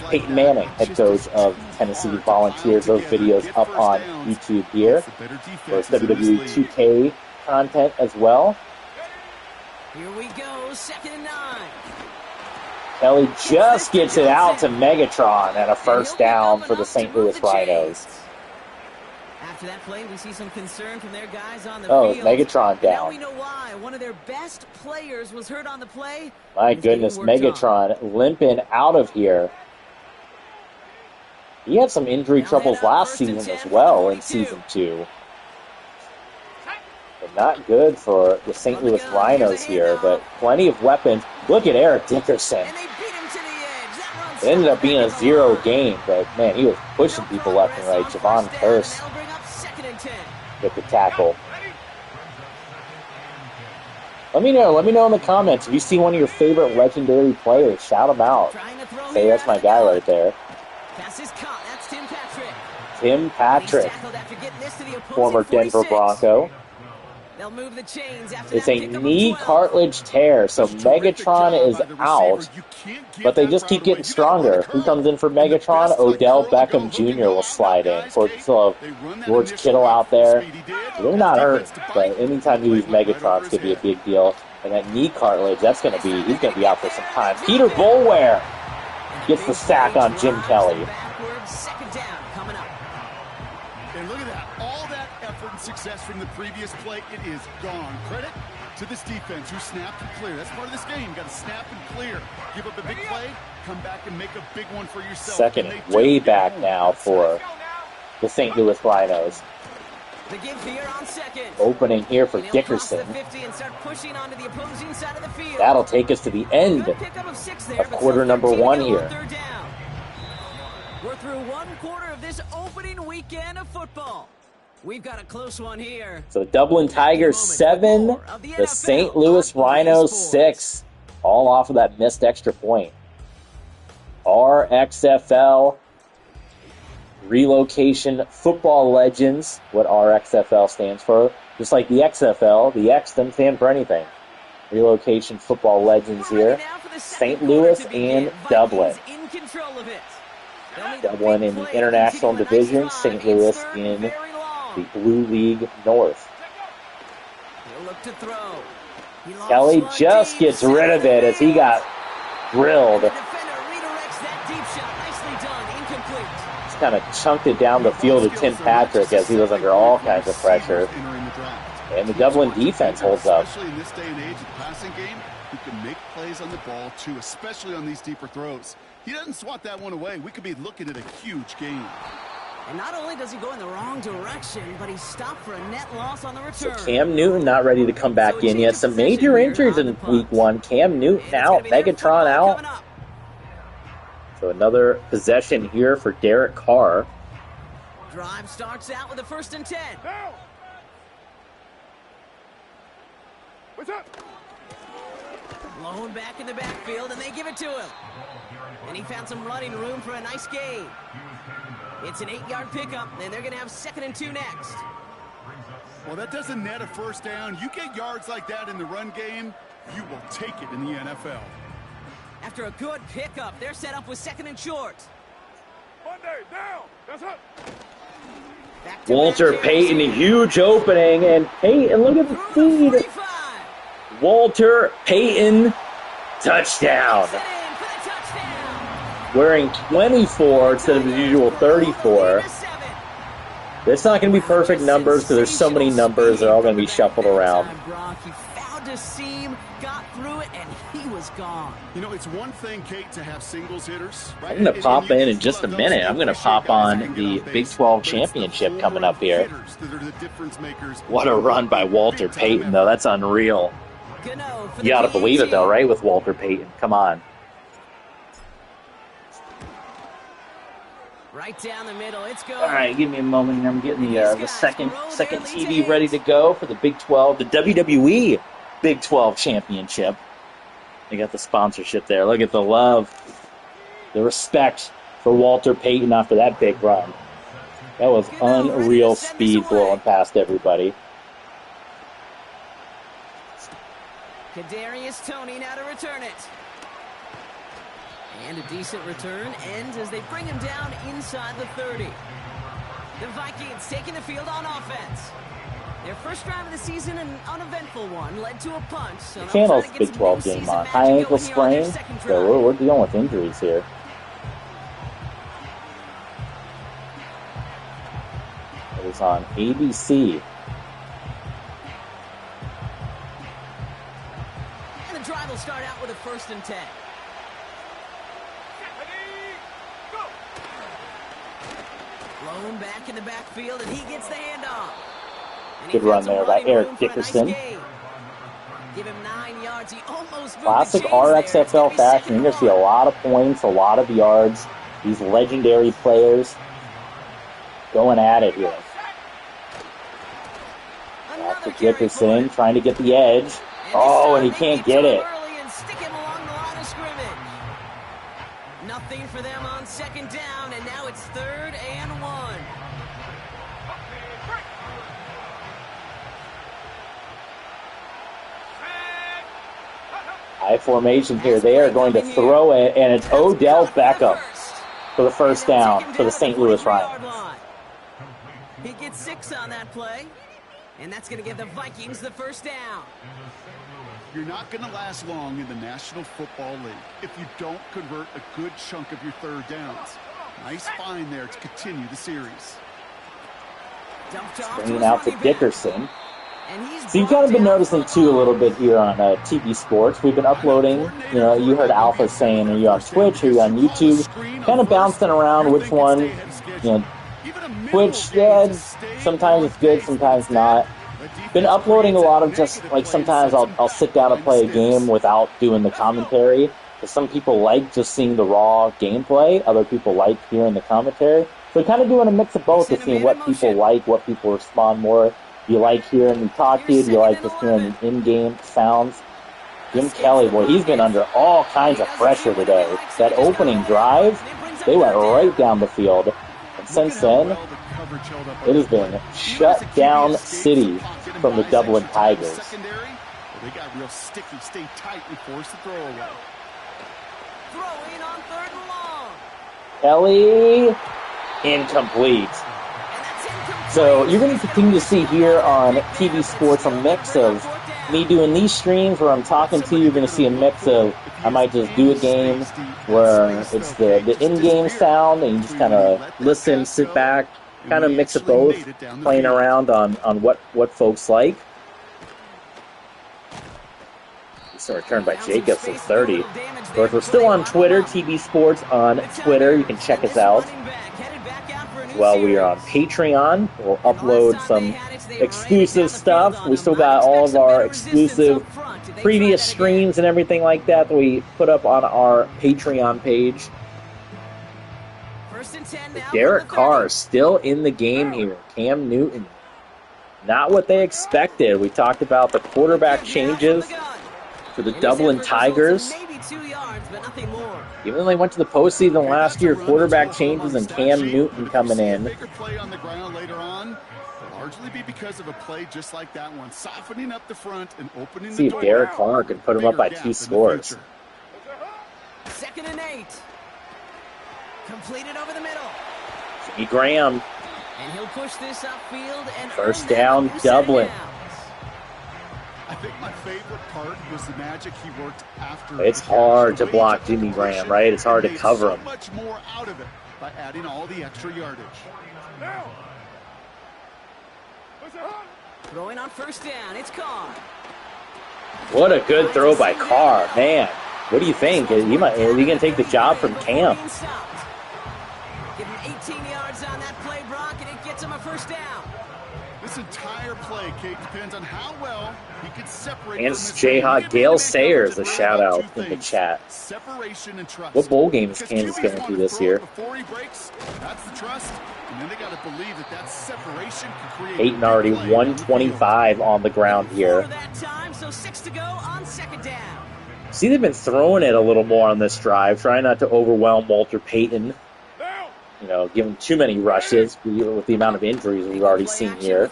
Peyton Manning, head coach of Tennessee Volunteers. Those videos up on YouTube here. There's WWE 2K content as well. Here we go, 2nd and 9. Kelly just gets it out to Megatron and a first down for the St. Louis Rhinos. After that play, we see some concern from their guys on the field. field. Megatron down. Now we know why. One of their best players was hurt on the play. My goodness, Megatron limping out of here. He had some injury troubles last season as well in season 2. But not good for the St. Louis Rhinos here, but plenty of weapons. Look at Eric Dickerson. And they beat him to the edge. It ended up being a 0 game, but man, he was pushing people left and right. Javon Curse with the tackle. Let me know in the comments if you see one of your favorite legendary players. Shout them out. Say that's my guy right there. Tim Patrick, former Denver Bronco. It's a knee cartilage tear, so Megatron is out, but they just keep getting stronger. Who comes in for Megatron? Odell Beckham Jr. will slide in. Of course, we still have George Kittle out there. They're not hurt, but anytime you lose Megatron, it's going to be a big deal. And that knee cartilage, he's going to be out for some time. Peter Boulware gets the sack on Jim Kelly. And look at that. All that effort and success from the previous play, it is gone. Credit to this defense who snapped and cleared. That's part of this game. You got to snap and clear. Give up a big play, come back and make a big one for yourself. Second way back now for the St. Louis Rhinos. The give here on second. Opening here for Dickerson. That'll take us to the end of quarter number 1 here. We're through 1 quarter of this opening weekend of football. We've got a close one here. So the Dublin Tigers 7, the St. Louis Rhinos 6. All off of that missed extra point. RXFL, Relocation Football Legends, what RXFL stands for. Just like the XFL, the X doesn't stand for anything. Relocation Football Legends here. St. Louis and Dublin. Dublin in the International Division, St. Louis in the Blue League North. Kelly just gets rid of it as he got drilled. Just kind of chunked it down the field to Tim Patrick as he was under all kinds of pressure. And the Dublin defense holds up. Especially in this day and age of the passing game, who can make plays on the ball too, especially on these deeper throws. He doesn't swat that one away. We could be looking at a huge game. And not only does he go in the wrong direction, but he's stopped for a net loss on the return. So Cam Newton not ready to come back in yet. Some major injuries in week 1. Cam Newton out, Megatron out. So another possession here for Derek Carr. Drive starts out with a 1st and 10. What's up? Blown back in the backfield, and they give it to him. And he found some running room for a nice gain. It's an 8-yard pickup, and they're going to have 2nd and 2 next. Well, that doesn't net a first down. You get yards like that in the run game, you will take it in the NFL. After a good pickup, they're set up with 2nd and short. Monday, down. That's up. Walter Payton, a huge opening, and Payton, look at the speed. Walter Payton, touchdown. Wearing 24 instead of the usual 34. It's not going to be perfect numbers because there's so many numbers. They're all going to be shuffled around. He found a seam, got through it, and he was gone. You know, it's one thing, Kate, to have singles hitters. Right? I'm going to pop in just a minute. I'm going to pop on the Big 12 Championship coming up here. What a run by Walter Payton, though. That's unreal. You got to believe it, though, right, with Walter Payton. Come on. Right down the middle, it's going. All right, give me a moment here. I'm getting the second TV ready to go for the Big 12, the WWE Big 12 Championship. They got the sponsorship there. Look at the love, the respect for Walter Payton after that big run. That was unreal speed blowing past everybody. Kadarius Toney now to return it. And a decent return ends as they bring him down inside the 30. The Vikings taking the field on offense. Their first drive of the season, an uneventful one, led to a punch. So Channel's Big 12 game on. High ankle sprain. So we're dealing with injuries here. It is on ABC. And the drive will start out with a 1st and 10. Blown back in the backfield, and he gets the handoff. Good run there by Eric Dickerson. Give him 9 yards. He almost moved Classic the chains RXFL there. fashion. You're going to see a lot of points, a lot of yards. These legendary players going at it here. Back to Dickerson, trying to get the edge. Oh, and he can't get it. And stick him along the line of scrimmage. Nothing for them on second down, and now it's 3rd and 1. High formation here. They are going to throw it, and it's Odell Beckham for the first down for the St. Louis Rhinos. He gets 6 on that play, and that's going to give the Vikings the first down. You're not going to last long in the National Football League if you don't convert a good chunk of your 3rd downs. Nice find there to continue the series. Bringing out to Dickerson. So you've kind of been noticing, too, a little bit here on TV Sports. We've been uploading, you know, you heard Alpha saying, are you on Twitch, are you on YouTube? Kind of bouncing around which one, you know, Twitch, yeah, sometimes it's good, sometimes not. Been uploading a lot of just, like, sometimes I'll sit down and play a game without doing the commentary. Because some people like just seeing the raw gameplay. Other people like hearing the commentary. So kind of doing a mix of both to see what people like, what people respond more. Do you like hearing me talk to you? Do you like just hearing the in-game sounds? Jim Kelly, boy, he's been under all kinds of pressure today. That opening drive, they went right down the field. And since then, it has been shut down city from the Dublin Tigers. They got real sticky, stay tight, and force the throw away. Throwing on 3rd and long. Kelly, incomplete. So you're going to continue to see here on TV Sports a mix of me doing these streams where I'm talking to you. You're going to see a mix of, I might just do a game where it's the in-game sound and you just kind of listen, sit back, kind of mix of both, playing around on what folks like. It's a return by Jacobs at 30. Of course, we're still on Twitter, TV Sports on Twitter. You can check us out. While we are on Patreon, we'll upload some exclusive stuff. We still got all of our exclusive previous streams and everything like that we put up on our Patreon page. Derek Carr still in the game here. Cam Newton. Not what they expected. We talked about the quarterback changes for the Dublin Tigers. Even though they went to the postseason last year, quarterback changes and Cam Newton coming in. Largely be because of a play just like that one, softening up the front and opening See if Derek Carr can put him up by 2 scores. 2nd and 8. Completed over the middle. Jimmy Graham. And he'll push this upfield and first down, Dublin. I think my favorite part was the magic he worked after. It's hard to block Jimmy Graham, right? It's hard to cover him. Much more out of it by adding all the extra yardage. Throwing on 1st down, it's Carr. What a good throw by Carr, man. What do you think? Is he going to take the job from Cam? Give him 18 yards on that play, Brock, and it gets him a 1st down. This entire play, Kate, depends on how well he can separate. And Jayhawk Gale Sayers, a shout out in the chat. Separation and trust. What bowl game is Kansas going to do this year? Before he breaks, that's the trust. And then they got to believe that separation can create. Peyton already 125 on the ground here. That time, so 6 to go on 2nd down. See, they've been throwing it a little more on this drive, trying not to overwhelm Walter Payton. You know, give him too many rushes with the amount of injuries we've already seen here.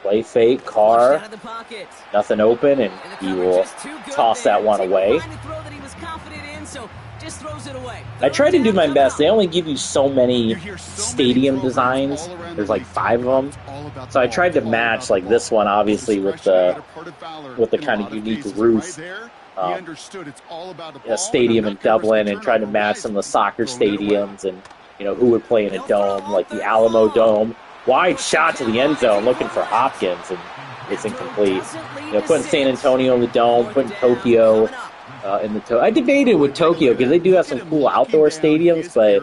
Play fake, Carr, nothing open, and he will toss that one away. I try to do my best. They only give you so many stadium designs. There's like 5 of them. So I tried to match like this one, obviously, with the kind of unique roof. A stadium in Dublin, and tried to match some of the soccer stadiums and, you know, who would play in a dome, like the Alamo Dome. Wide shot to the end zone looking for Hopkins, and it's incomplete. You know, putting San Antonio in the dome, putting Tokyo in the I debated with Tokyo because they do have some cool outdoor stadiums, but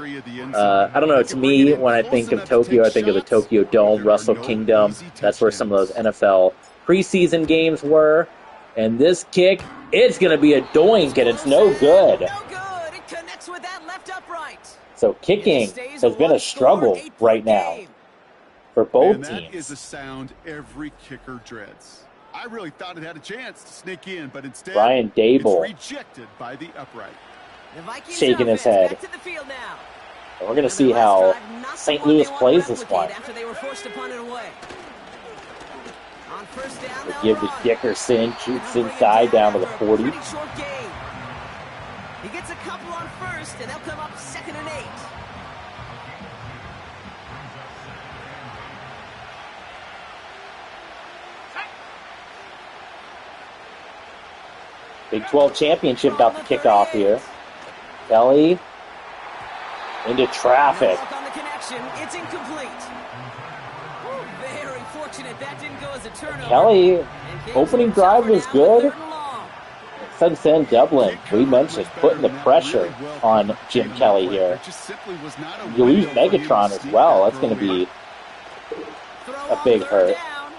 I don't know. To me, when I think of Tokyo, I think of the Tokyo Dome, Wrestle Kingdom. That's where some of those NFL preseason games were. And this kick, it's going to be a doink, and it's no good. No good. It connects with that left upright. So kicking has been a struggle right now for both That teams. is a sound every kicker dreads. I really thought it had a chance to sneak in, but instead Brian Dable it's rejected by the upright. The Vikings shaking his head. back to the field now. And we're going to see how St. Louis plays this one. After they were forced to punt it away. On first down, They give to Dickerson, shoots inside down to the 40. Pretty short game. He gets a couple on first, and they'll come up 2nd and 8. Big 12 championship about to kick off here. Kelly into traffic. No look on the connection. It's incomplete. Ooh, very fortunate that didn't go as a turnover. Kelly, And Kings opening will drive cover was now, good. 3rd and long. Since then, Dublin, we mentioned, putting the pressure on Jim Kelly here. You lose Megatron as well. That's going to be a big hurt.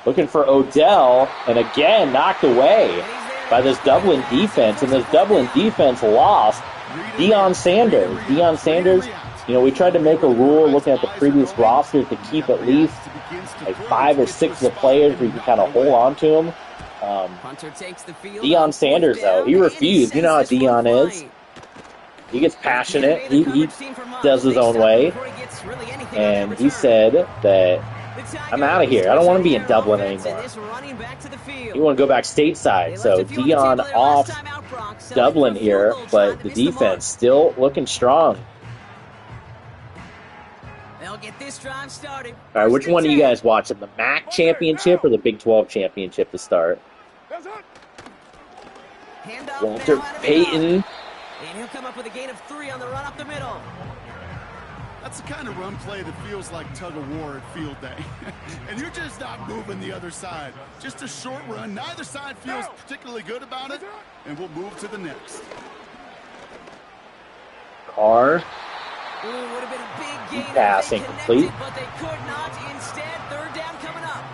Looking for Odell, and again, knocked away by this Dublin defense. And this Dublin defense lost Deion Sanders. Deion Sanders, you know, we tried to make a rule looking at the previous roster to keep at least like 5 or 6 of the players where you can kind of hold on to them. Hunter takes the field. Deion Sanders, though, he refused. You know how Deion is. He gets passionate. He does his own way. And he said that, I'm out of here. I don't want to be in Dublin anymore. You want to go back stateside. So Deion off Dublin here, but the defense still looking strong. They'll get this drive started. All right, which one are you guys watching? The MAC championship or the Big 12 championship to start? Walter Payton. And he'll come up with a gain of 3 on the run up the middle. That's the kind of run play that feels like tug of war at field day. And you're just not moving the other side. Just a short run. Neither side feels particularly good about it. And we'll move to the next. Carr. Ooh, would have been a big gain. Pass incomplete. But they could not. Instead, 3rd down coming up.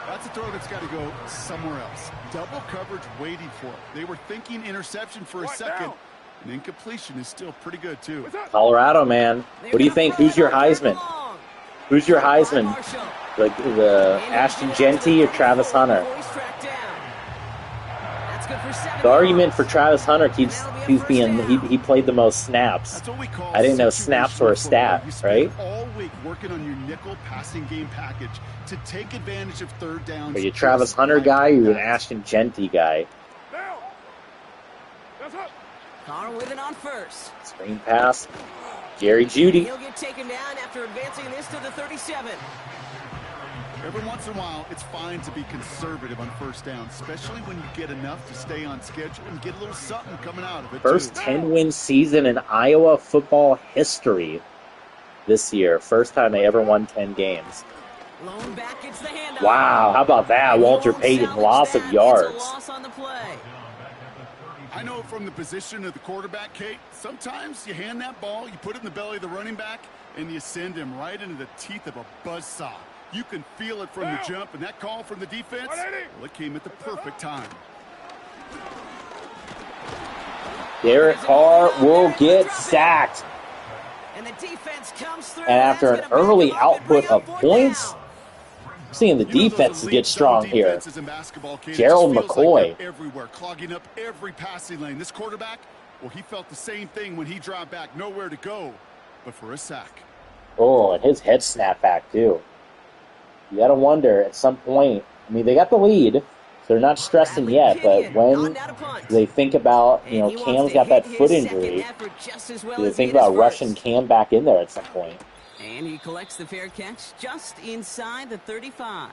That's a throw that's got to go somewhere else. Double coverage waiting for it. They were thinking interception for a second. And incompletion is still pretty good, too. Colorado, man. What do you think? Who's your Heisman? Who's your Heisman? The Ashton Genty or Travis Hunter? The argument for Travis Hunter keeps being he played the most snaps. I didn't know snaps were a stat, right? All week working on your nickel passing game package to take advantage of 3rd downs. Are you a Travis Hunter guy or are you an Ashton Genty guy? Carr with it on first. Screen pass. Jerry Jeudy. He'll get taken down after advancing this to the 37. Every once in a while, it's fine to be conservative on 1st down, especially when you get enough to stay on schedule and get a little something coming out of it. First 10-win season in Iowa football history this year. First time they ever won 10 games. Lone back gets the handoff. Wow, how about that? Walter Payton, loss of yards. It's a loss on the play. I know from the position of the quarterback, Kate, sometimes you hand that ball, you put it in the belly of the running back, and you send him right into the teeth of a buzzsaw. You can feel it from the jump, and that call from the defense, well, it came at the perfect time. Derek Carr will get sacked. And the defense comes through. And after an early output of points, seeing the defense get strong here. Gerald McCoy. Everywhere, clogging up every passing lane. This quarterback, well, he felt the same thing when he dropped back. Nowhere to go but for a sack. Oh, and his head snapped back, too. You got to wonder at some point. I mean, they got the lead, so they're not stressing yet. But when they think about, you know, Cam's got that foot injury, do they think about rushing Cam back in there at some point? And he collects the fair catch just inside the 35.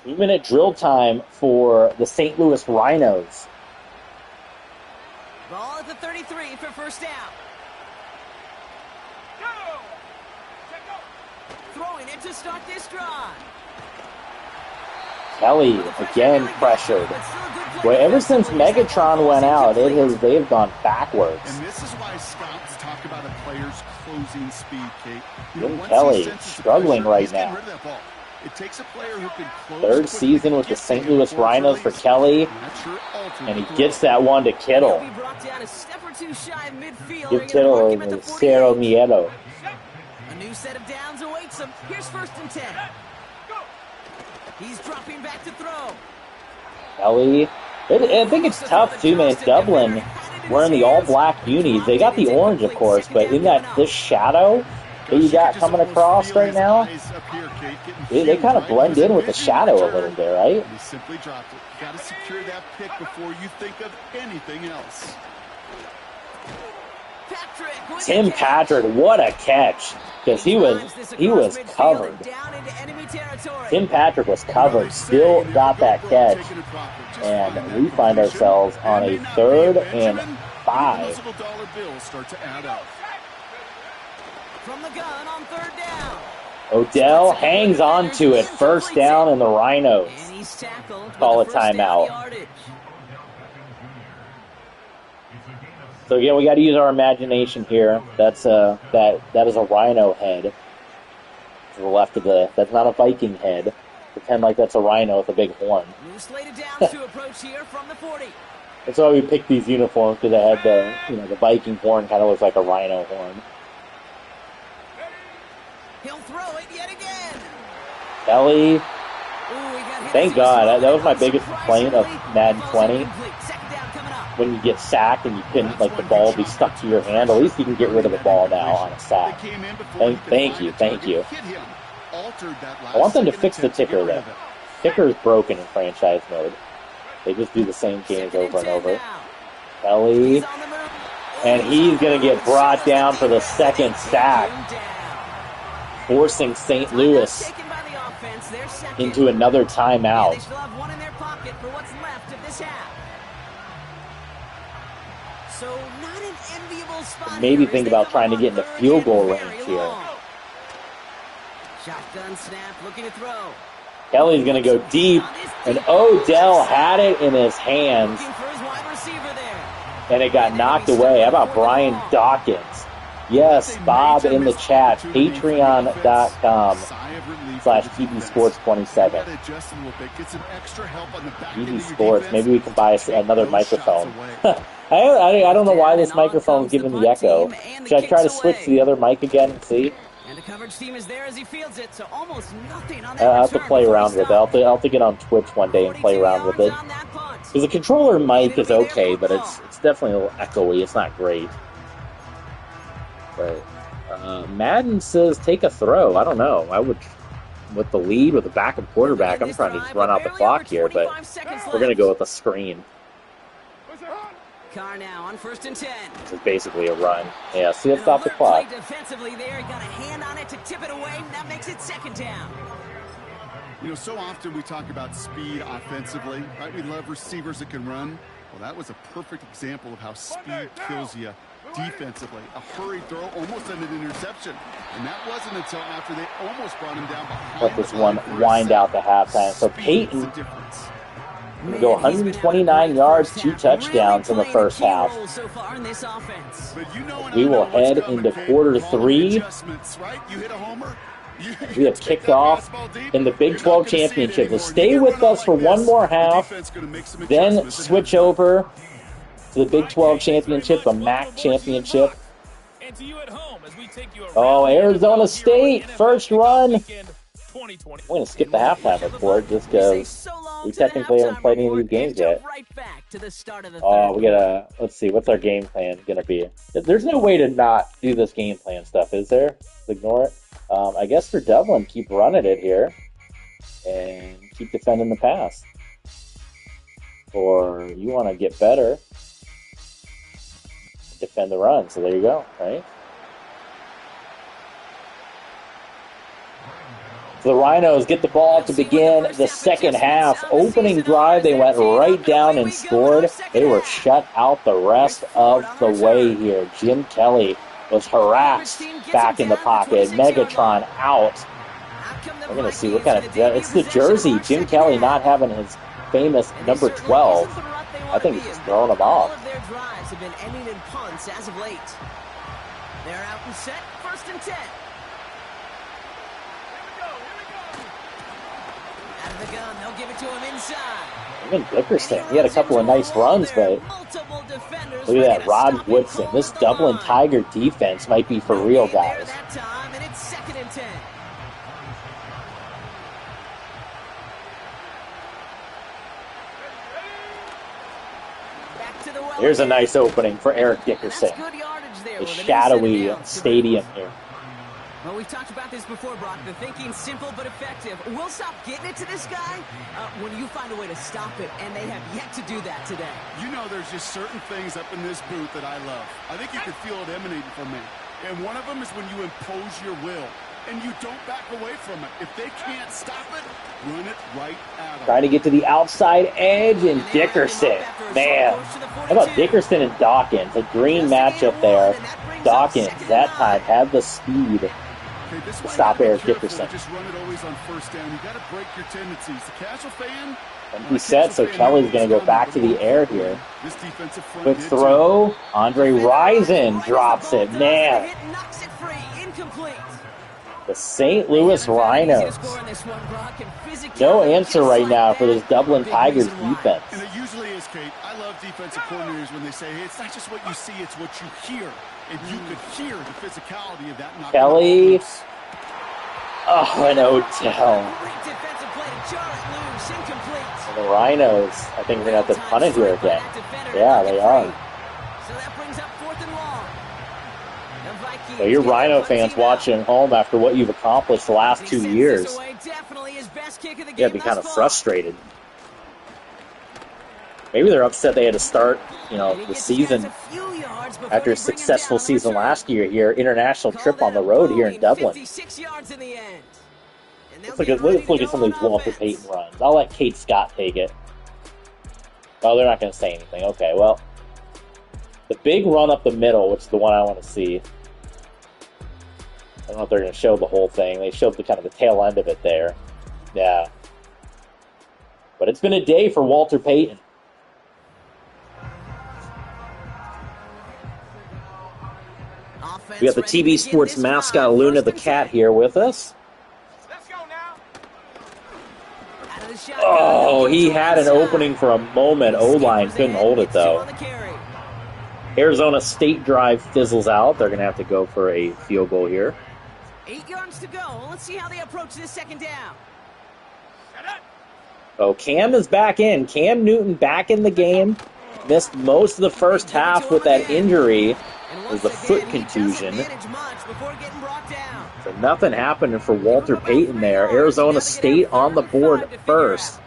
2-minute drill time for the St. Louis Rhinos. Ball at the 33 for first down. Throwing it to start this drive. Kelly again pressured. Well, ever since Megatron went out, they've gone backwards. And this is why scouts talk about a player's closing speed, Kate. Kelly struggling right now. It takes a player who can close. Third season with the St. Louis Rhinos for Kelly, and he gets that one to Kittle. Give Kittle the Cero Miedo. A new set of downs awaits him. Here's 1st and 10. He's dropping back to throw. Kelly. I think it's tough too, man. Dublin wearing the all-black unis. They got the orange, of course, but in this shadow that you got coming across right now, they kind of blend in with the shadow a little bit, right? He simply dropped it. Got to secure that pick before you think of anything else. Tim Patrick, what a catch! Because he was covered. Tim Patrick was covered, still got that catch, and we find ourselves on a 3rd and 5. From the gun on 3rd down. Odell hangs on to it, 1st down, and the Rhinos call a timeout. So yeah, we got to use our imagination here. That is a Rhino head to the left of the. That's not a Viking head. Pretend like that's a Rhino with a big horn. To approach here from the 40. That's why we picked these uniforms, because they had the Viking horn kind of looks like a Rhino horn. He'll throw it yet again. Kelly. Thank God. That was my biggest complaint of Madden 20. When you get sacked and you couldn't, the ball be stuck to your hand, at least you can get rid of the ball now on a sack. Thank you. I want them to fix the ticker, though. Ticker is broken in franchise mode. They just do the same games over and over. Kelly. And he's going to get brought down for the 2nd sack, forcing St. Louis into another timeout. Maybe think about trying to get into field goal range here. Shotgun snap, looking to throw. Kelly's going to go deep, and Odell had it in his hands, and it got knocked away. How about Brian Dawkins? Yes, Bob in the chat, patreon.com/TVSports27. TV Sports, maybe we can buy another microphone. I don't know why this microphone is giving the echo. Should I try to switch to the other mic again and see? And the coverage team is there as he fields it, so almost nothing on that. I'll have to play around with it. I'll have to get on Twitch one day and play around with it. Because the controller mic is okay, but it's definitely a little echoey. It's not great. But Madden says take a throw. I don't know. I would, with the lead, with the backup quarterback, I'm trying to just run out the clock here, but we're going to go with a screen. Carr now on 1st and 10. This is basically a run. Yeah, see, let's stop the clock. Defensively there, got a hand on it to tip it away. That makes it 2nd down. So often we talk about speed offensively, right? We love receivers that can run. Well, that was a perfect example of how speed kills you defensively. A hurried throw almost ended an interception. And that wasn't until after they almost brought him down behind. Let this one wind out to halftime. So Peyton we go 129 yards, 2 touchdowns in the first half. We will head into quarter 3. We have kicked off in the Big 12 Championship. So stay with us for one more half, then switch over to the Big 12 Championship, the MAC Championship. Oh, Arizona State, first run. We're going to skip the halftime report just because we technically haven't played any of these games yet. Oh, we got to, let's see, what's our game plan going to be? There's no way to not do this game plan stuff, is there? Just ignore it. I guess for Dublin, keep running it here and keep defending the pass. Or you want to get better, defend the run. So there you go, right? So the Rhinos get the ball to begin the second half. Opening drive, they went right down and scored. They were shut out the rest of the way here. Jim Kelly was harassed back in the pocket. Megatron out. We're going to see what kind of... It's the jersey. Jim Kelly not having his famous number 12. I think he's just throwing them off. All of their drives have been ending in punts as of late. They're out and set, 1st and 10. the gun. They'll give it to him inside. Even Dickerson, he had a couple of nice runs, but look at that, Rod Woodson. This Dublin Tiger defense might be for real, guys. That time, and it's 2nd and 10. Back to the well. Here's a nice opening for Eric Dickerson. That's good yardage there. The Well, shadowy stadium here. Well, we've talked about this before, Brock. The thinking's simple but effective. We'll stop getting it to this guy when you find a way to stop it, and they have yet to do that today. You know, there's just certain things up in this booth that I love. I think you could feel it emanating from me. And one of them is when you impose your will, and you don't back away from it. If they can't stop it, run it right at them. Trying to get to the outside edge, and Dickerson. Man, how about Dickerson and Dawkins? A green matchup there. Dawkins, that time, had the speed. Okay, stop Eric Dickerson. Just run it always on first down. You got to break your tendencies. The casual fan. He said, so Kelly's going to go back to the air here. Quick throw. Andre Rison drops it. Man. The St. Louis Rhinos. No answer right now for this Dublin Tigers defense. And it usually is, Kate. I love defensive coordinators when they say, hey, it's not just what you see, it's what you hear. And you could hear the physicality of that. Kelly. Oh, an Odell. And the Rhinos, I think they're going to have to punt it here again. Yeah, they are. So that brings up 4th and long. So you're Rhino fans watching at home after what you've accomplished the last 2 years. You gotta be kind of frustrated. Maybe they're upset they had to start, the season after a successful season last year here. International trip on the road here in Dublin. Let's look at some of these Walter Payton runs. I'll let Kate Scott take it. Oh, they're not going to say anything. Okay, well, the big run up the middle, which is the one I want to see. I don't know if they're going to show the whole thing. They showed the kind of the tail end of it there. Yeah. But it's been a day for Walter Payton. We got the TV Sports mascot Luna the Cat here with us. Oh, he had an opening for a moment. O-line couldn't hold it, though. Arizona State drive fizzles out. They're going to have to go for a field goal here. 8 yards to go. Let's see how they approach this 2nd down. Oh, Cam is back in. Cam Newton back in the game. Missed most of the first half with that injury. It was a foot contusion. So nothing happening for Walter Payton there. Arizona State on the board first.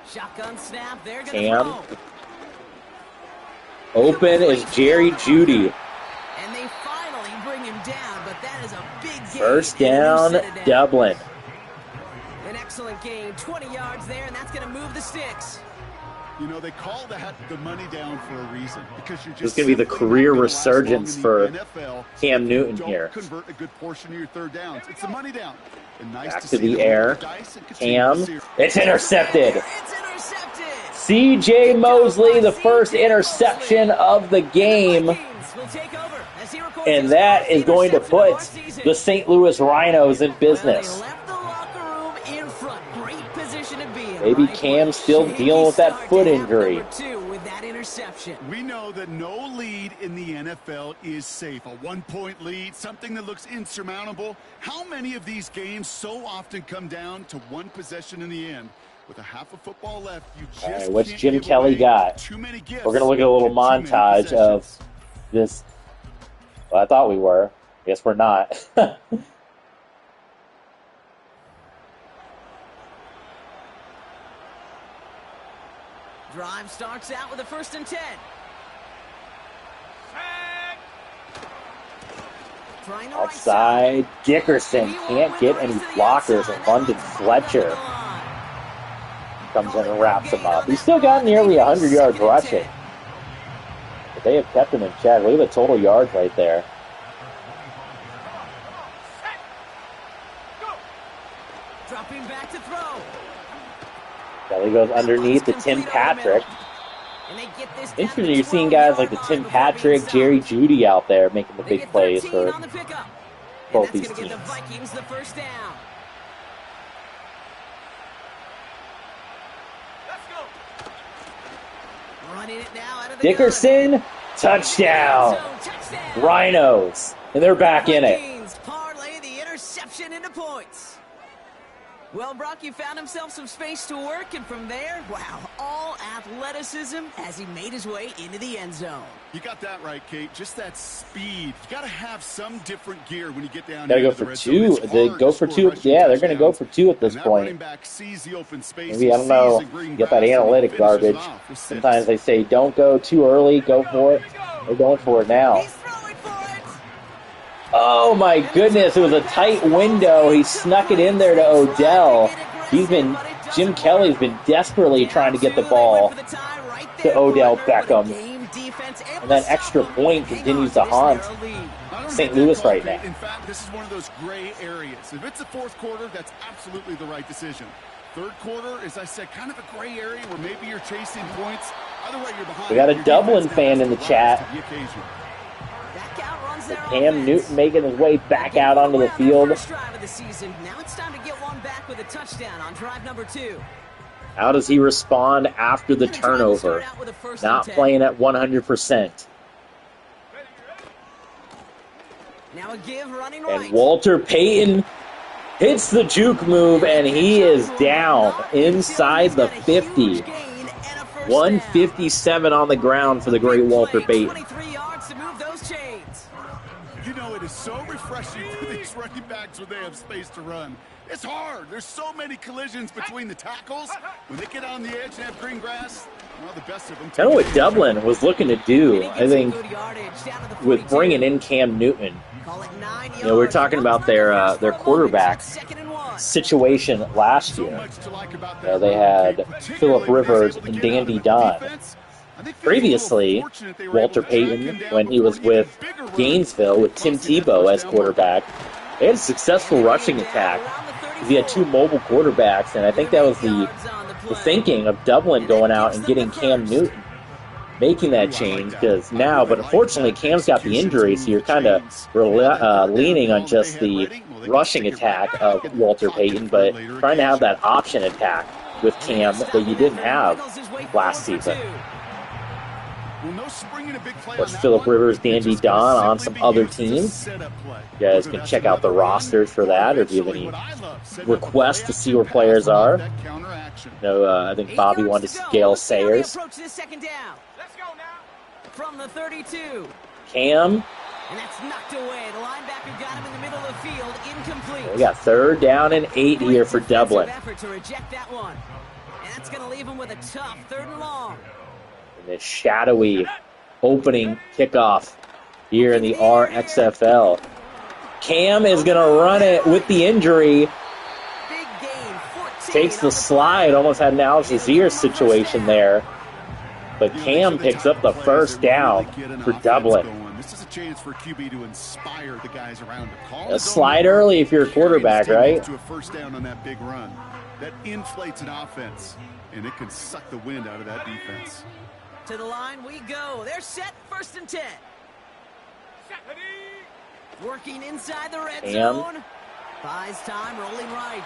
Shotgun snap. They're gonna Cam. Open is Jerry Jeudy. And they finally bring him down, but that is a big gain. First down, Dublin. An excellent gain. 20 yards there, and that's going to move the sticks. You know, they call that the money down for a reason, because you're just. It's going to be the career resurgence for Cam Newton here. Convert a good portion of your 3rd downs. It's the money down. And nice back to the air. Cam. It's intercepted. It's intercepted. C.J. Mosley, the first interception of the game. And that is going to put the St. Louis Rhinos in business. Maybe Cam's still dealing with that foot injury. We know that no lead in the NFL is safe. A 1-point lead, something that looks insurmountable. How many of these games so often come down to one possession in the end? With a half of football left, you just all right, what's Jim Kelly got? We're going to look at a little montage of this. Well, I thought we were. I guess we're not. Drive starts out with a 1st and 10. Outside, Dickerson can't get any blockers, and London Fletcher comes in and wraps him up. He's still got nearly 100 yards rushing. But they have kept him in check. Look at the total yards right there. Dropping back to throw. Kelly goes underneath to Tim Patrick. Interesting, you're seeing guys like the Tim Patrick, Jerry Jeudy out there making the big plays for both that's these gonna teams. give the Vikings the first down. Let's go. Running it now out of the Dickerson, touchdown. Touchdown. Rhinos, and they're back in it. Vikings parlay the interception into points. Well, Brock, you found himself some space to work, and from there, wow, all athleticism as he made his way into the end zone. You got that right, Kate. Just that speed. You got to have some different gear when you get down. Gotta go for two. They go for two. Yeah, they're gonna go for two at this point. Maybe, I don't know, get that analytic garbage. Sometimes they say don't go too early, go for it. They're going for it now. He's throwing for it. Oh my goodness, it was a tight window. He snuck it in there to Odell. Jim Kelly's been desperately trying to get the ball to Odell Beckham. And that extra point continues to haunt St. Louis right now. In fact, this is one of those gray areas. If it's the fourth quarter, that's absolutely the right decision. Third quarter, as I said, kind of a gray area where maybe you're chasing points. Either way, you're behind. We got a Dublin fan in the chat. Cam Newton making his way back out onto the field. Now it's time to get one back with a touchdown on drive number 2. How does he respond after the turnover? Not playing at 100%. Now a give running right. And Walter Payton hits the juke move, and he is down inside the 50. 157 on the ground for the great Walter Payton. 23 yards to move those chains. You know, it is so refreshing for these running backs when they have space to run. It's hard. There's so many collisions between the tackles. When they get on the edge and have green grass, well, the best of them. Kind of what Dublin was looking to do, I think, with bringing in Cam Newton. You know, we were talking about their quarterback situation last year. They had Phillip Rivers and Dandy Don. Previously, Walter Payton, when he was with Gainesville with Tim Tebow as quarterback, they had a successful rushing attack. He had two mobile quarterbacks, and I think that was the thinking of Dublin going out and getting Cam Newton, making that change. Because now, but unfortunately, Cam's got the injury, so you're kind of leaning on just the rushing attack of Walter Payton, but trying to have that option attack with Cam that you didn't have last season. Of course, Phillip Rivers, Dandy Don on some other teams. You guys can check out the rosters for that, or if you have any requests to see where players are. I think Bobby wanted to see Gale Sayers. From the 32. Cam. And that's knocked away. The linebacker got him in the middle of the field, incomplete. We got 3rd down and 8 here for Dublin. Effort to reject that one. And that's going to leave him with a tough 3rd and long. This shadowy opening kickoff here in the RXFL. Cam is going to run it with the injury. Big gain, 14 Takes the slide. Almost had an Alex Azier situation there. But Cam picks up the first down for Dublin. This is a chance for QB to inspire the guys around him. A slide early if you're a quarterback, right? To a first down on that big run. That inflates an offense, and it can suck the wind out of that defense. To the line we go. They're set, 1st and 10. Working inside the red zone. Buys time, rolling right.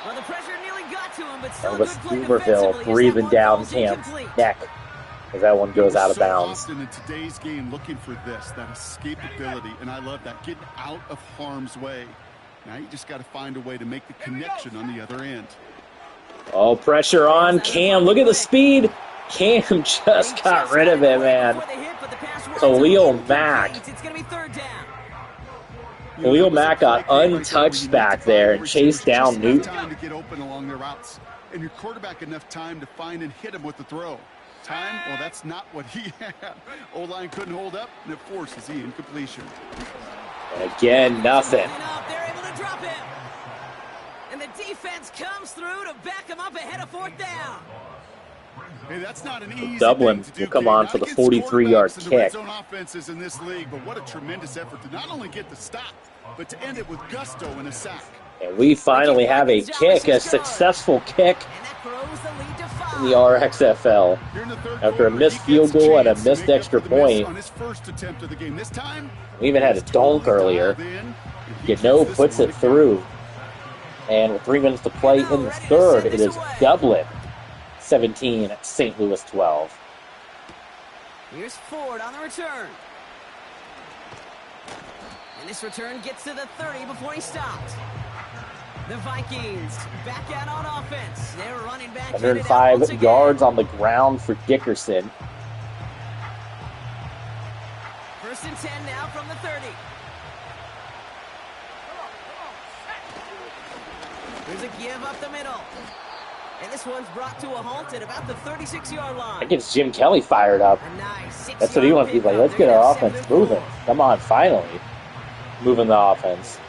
Well, the pressure nearly got to him, but still a good play Hooverville breathing down Cam's neck as that one goes out of bounds. So often in today's game looking for this, that escapability, and I love that, getting out of harm's way. Now you just got to find a way to make the connection on the other end. Oh, pressure on Cam. Look at the speed. Cam just got rid of it, man. Khalil Mack. Khalil Mack got untouched back there and chased down Newton. Time to get open along their routes, and your quarterback enough time to find and hit him with the throw. Time? Well, that's not what he had. O-line couldn't hold up, and it forces the incompletion. And again, nothing. They're able to drop him. And the defense comes through to back him up ahead of 4th down. Hey, that's not an easy Dublin thing to do, will come on for the 43-yard kick. Zone offenses in this league, but what a tremendous effort to not only get the stop, but to end it with gusto and a sack. And we finally have a kick, a successful kick in the RXFL. After a missed field goal and a missed extra point. We even had a donk earlier. Gano puts it through. And with 3 minutes to play in the third, it is Dublin 17, St. Louis 12. Here's Ford on the return. And this return gets to the 30 before he stops. The Vikings back out on offense. They're running back. 105 yards on the ground for Dickerson. 1st and 10 now from the 30. There's a give up the middle. And this one's brought to a halt at about the 36-yard line. That gets Jim Kelly fired up. Nice That's what he wants. He's like, let's get our offense moving. Come on, finally. Moving the offense.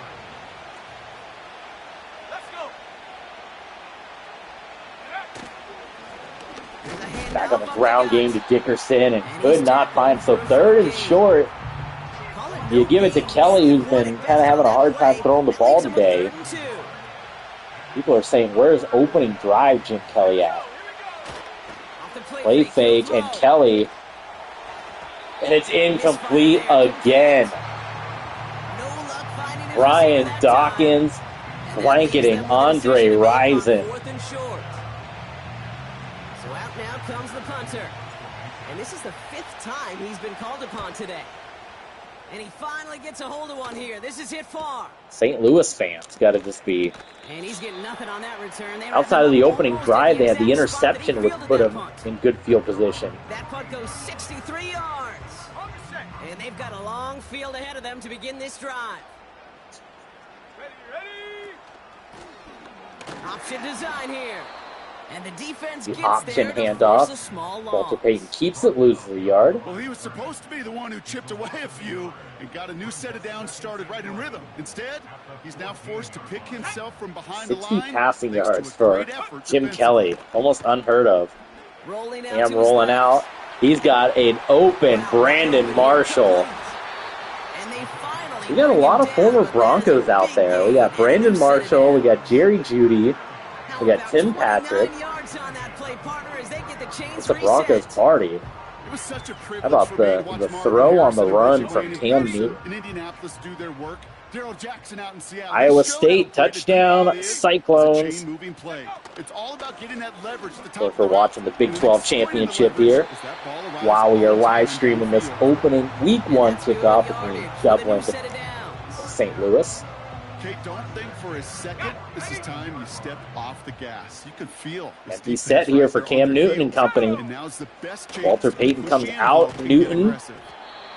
Back on the ground game to Dickerson and could not find. So 3rd and short. You give it to Kelly, who's been kind of having a hard time throwing the ball today. People are saying, where's opening drive Jim Kelly at? Play fake, and Kelly. And it's incomplete again. Brian Dawkins blanketing Andre Rison. So out now comes the punter. And this is the 5th time he's been called upon today. And he finally gets a hold of one here. This is hit far. St. Louis fans got to just be... And he's getting nothing on that return. Outside of the opening drive, they had the interception, which put him in good field position. That punt goes 63 yards. And they've got a long field ahead of them to begin this drive. Option design here. And the defense The gets option there to handoff. force a small loss. Walter Payton keeps it, loses a yard. Well, he was supposed to be the one who chipped away a few and got a new set of downs started right in rhythm. Instead, he's now forced to pick himself from behind the 60 line. passing yards for Jim Kelly. Almost unheard of. Rolling out Cam rolling out. He's got an open Brandon Marshall. We got a lot of former Broncos out there. We got Brandon Marshall. We got Jerry Jeudy. We got Tim Patrick. It's a Broncos party. How about the throw on the run from Cam Newton? Iowa State touchdown, Cyclones. So if we're watching the Big 12 championship here, while we are live streaming this opening week 1 kickoff between Dublin and St. Louis. Kate, don't think for a second this is time you step off the gas. You can feel empty set here for Cam Newton and company. Walter Payton comes out, Newton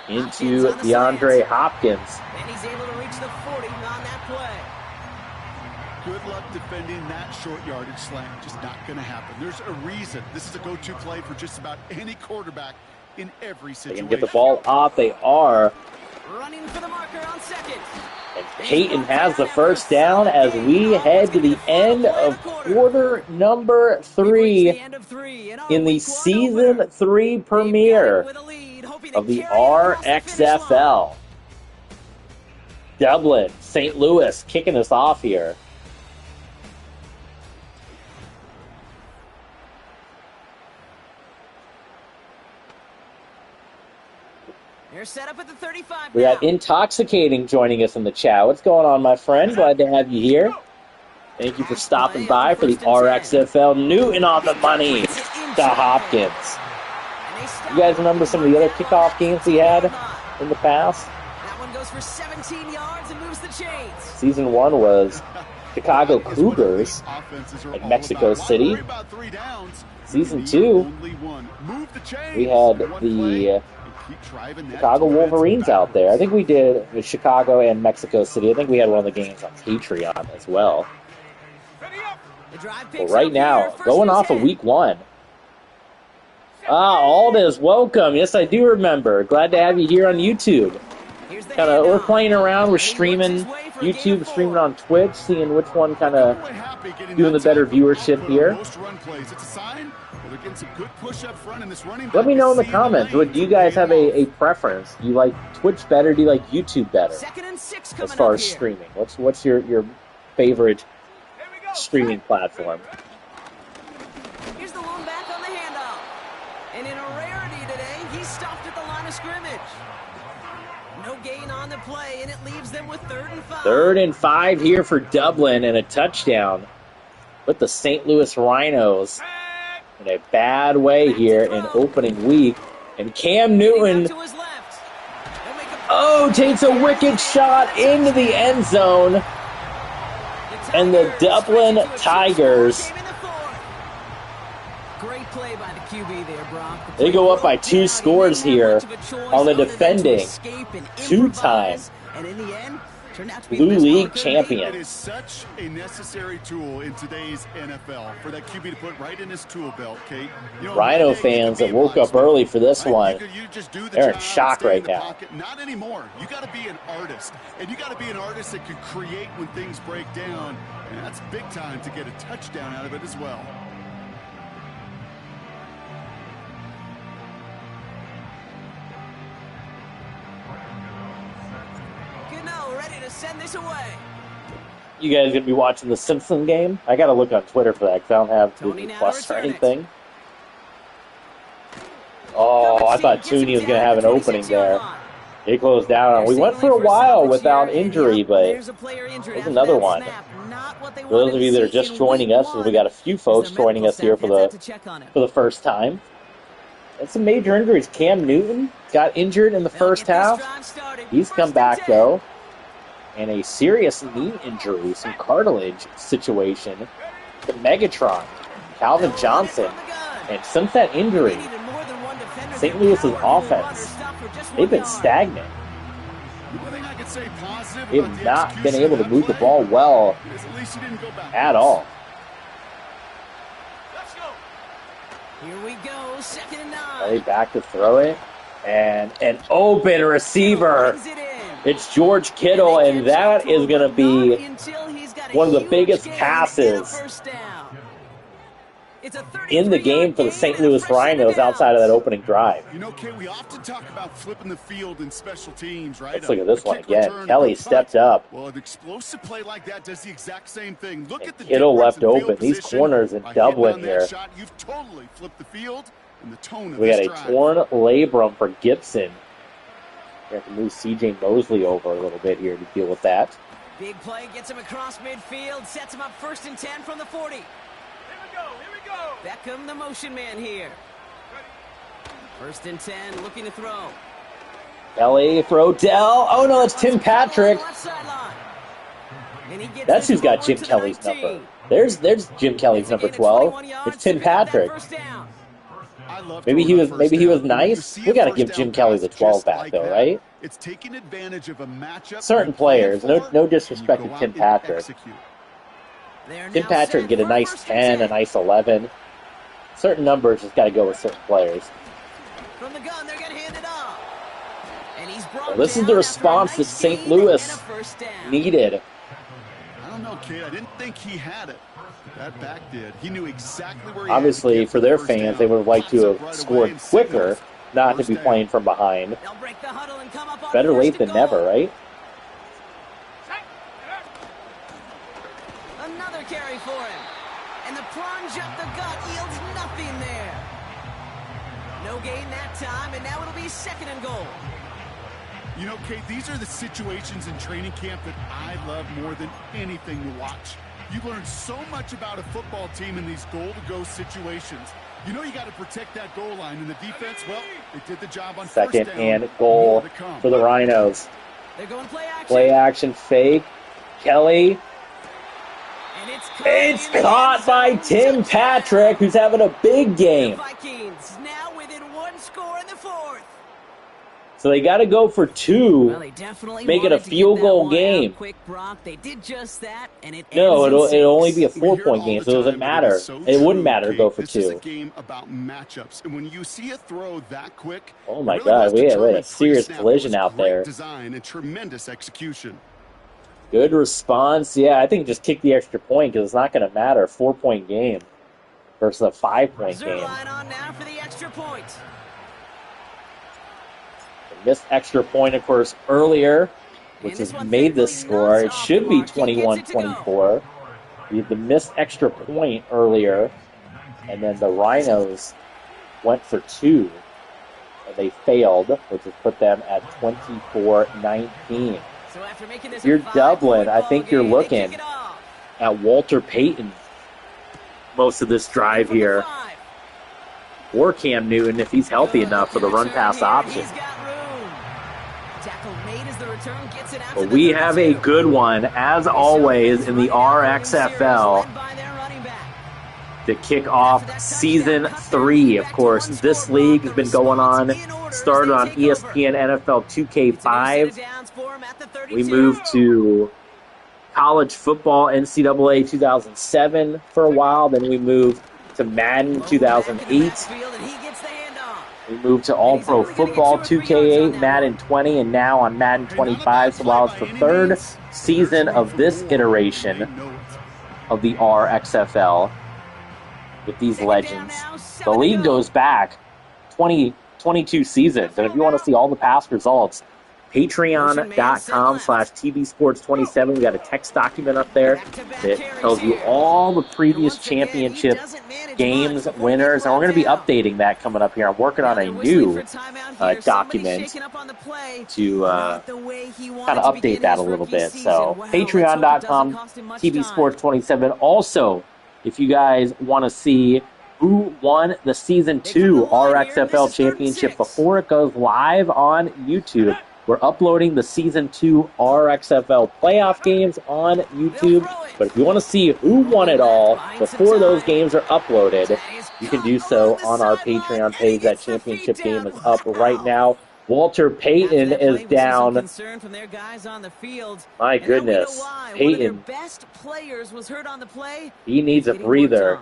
into DeAndre Hopkins. And he's able to reach the 40 on that play. Good luck defending that short yardage slant. Just not going to happen. There's a reason this is a go-to play for just about any quarterback in every situation. They can get the ball off. They are. Running for the marker on 2nd. And Peyton has the first down as we head to the end of quarter number 3 in the season 3 premiere of the RXFL. Dublin, St. Louis kicking us off here. They're set up at the 35 We got Intoxicating joining us in the chat. What's going on, my friend? Glad to have you here. Thank you for stopping by for the RXFL. Newton on the money to Hopkins. You guys remember some of the other kickoff games we had in the past? That one goes for 17 yards and moves the chains. Season 1 was Chicago Cougars in Mexico City. Season 2, we had the Chicago Wolverines out there. I think we did Chicago and Mexico City. I think we had one of the games on Patreon as well. But right now, going off of week 1. Aldis, welcome. Yes, I do remember. Glad to have you here on YouTube. We're playing around. We're streaming YouTube, streaming on Twitch, seeing which one kind of doing the better viewership here. Let me know in the comments. Do you guys have a preference? Do you like Twitch better? Do you like YouTube better? As far as streaming, what's your favorite streaming platform? Here's the lone back on the handoff. And in a rarity today, he stopped at the line of scrimmage. No gain on the play, and it leaves them with 3rd and 5. 3rd and 5 here for Dublin, and a touchdown with the St. Louis Rhinos in a bad way here in opening week. And Cam Newton, takes a wicked shot into the end zone. And the Dublin Tigers, great play by the QB there, Brock. They go up by 2 scores here on the defending 2-time Blue League champion. It is such a necessary tool in today's NFL for that QB to put right in his tool belt, Kate. Rhino fans that woke up early for this one, they're in shock right now. Not anymore. You got to be an artist, and you got to be an artist that can create when things break down, and that's big time to get a touchdown out of it as well. Ready to send this away. You guys gonna be watching the Simpson game? I gotta look on Twitter for that because I don't have Disney Plus or anything. Oh, I thought Tooney was gonna have an opening there. It closed down. We went for a while without injury, but there's another one. For those of you that are just joining us, we got a few folks joining us here for the first time. And some major injuries. Cam Newton got injured in the first half. He's come back though. And a serious knee injury, some cartilage situation to Megatron, Calvin Johnson. And since that injury, St. Louis's offense, they've been stagnant. They have not been able to move the ball well at all. Here we go, 2nd and 9. Play back to throw it. And an open receiver. It's George Kittle, and that is going to be one of the biggest passes in the game for the St. Louis Rhinos outside of that opening drive. You know, Kate, we often talk about flipping the field in special teams, right? Let's look at this one again. Kelly stepped up. Well, an explosive play like that does the exact same thing. Look at the Kittle left open. These corners in Dublin here. You've totally flipped the field and the tone of we got a torn labrum for Gibson. We have to move C.J. Mosley over a little bit here to deal with that. Big play gets him across midfield, sets him up 1st and 10 from the 40. Here we go. Beckham, the motion man here. 1st and 10, looking to throw. Kelly for Odell. Oh no, it's Tim Patrick. That's who's got Jim Kelly's number. There's Jim Kelly's number 12. It's Tim Patrick. Maybe he was nice. We got to give Jim Kelly the 12 back though, right? It's taking advantage of a matchup. Certain players, no disrespect to Tim Patrick. Tim Patrick get a nice 10, a nice 11. Certain numbers just got to go with certain players. From the gun, they're gonna hand it off. And he's well, this is the response that St. Louis needed. I don't know, Kate. I didn't think he had it. That back did. He knew exactly where he obviously, for their fans, they would have liked to have scored quicker, not to be playing from behind. Better late than never, right? Another carry for him. And the plunge up the gut yields nothing there. No gain that time, and now it'll be 2nd and goal. You know, Kate, these are the situations in training camp that I love more than anything to watch. You learn so much about a football team in these goal-to-go situations. You know you got to protect that goal line, and the defense, well, they did the job on 2nd and goal for the Rhinos. They're going play action fake. Kelly. And it's caught by Tim Patrick, who's having a big game. Vikings now within 1 score in the 4th. So they got to go for 2, make it a field goal game. Quick, Brock. They did just that, and no, it'll only be a 4-point game, so it doesn't matter. It wouldn't matter to go for 2. This is a game about matchups, and when you see a throw that quick, oh my God, we had a serious collision out there. Design and tremendous execution. Good response. Yeah, I think just kick the extra point because it's not going to matter. 4-point game versus a 5-point game. Line on now for the extra point. Missed extra point, of course, earlier, which has made this score. It should be 21-24. We had the missed extra point earlier, and then the Rhinos went for 2. They failed, which has put them at 24-19. So after making this If you're Dublin, I think you're looking at Walter Payton most of this drive here. Or Cam Newton if he's healthy enough for the run-pass option. But we have a good one, as always, in the RXFL to kick off Season 3. Of course, this league has been going on, started on ESPN NFL 2K5. We moved to college football NCAA 2007 for a while. Then we moved to Madden 2008. We moved to All-Pro Football 2K8, Madden 20, and now on Madden 25. So while it's the third season of this iteration of the RXFL with these legends, the league goes back 22 seasons. And if you want to see all the past results, patreon.com/tvsports27. We got a text document up there that tells you all the previous championship games, winners, and we're going to be updating that coming up here. I'm working on a new document to kind of update that a little bit. So patreon.com/tvsports27. Also, if you guys want to see who won the Season 2 RXFL Championship before it goes live on YouTube, we're uploading the Season 2 RXFL playoff games on YouTube. But if you want to see who won it all before those games are uploaded, you can do so on our Patreon page. That championship game is up right now. Walter Payton is down. My goodness. Payton. He needs a breather.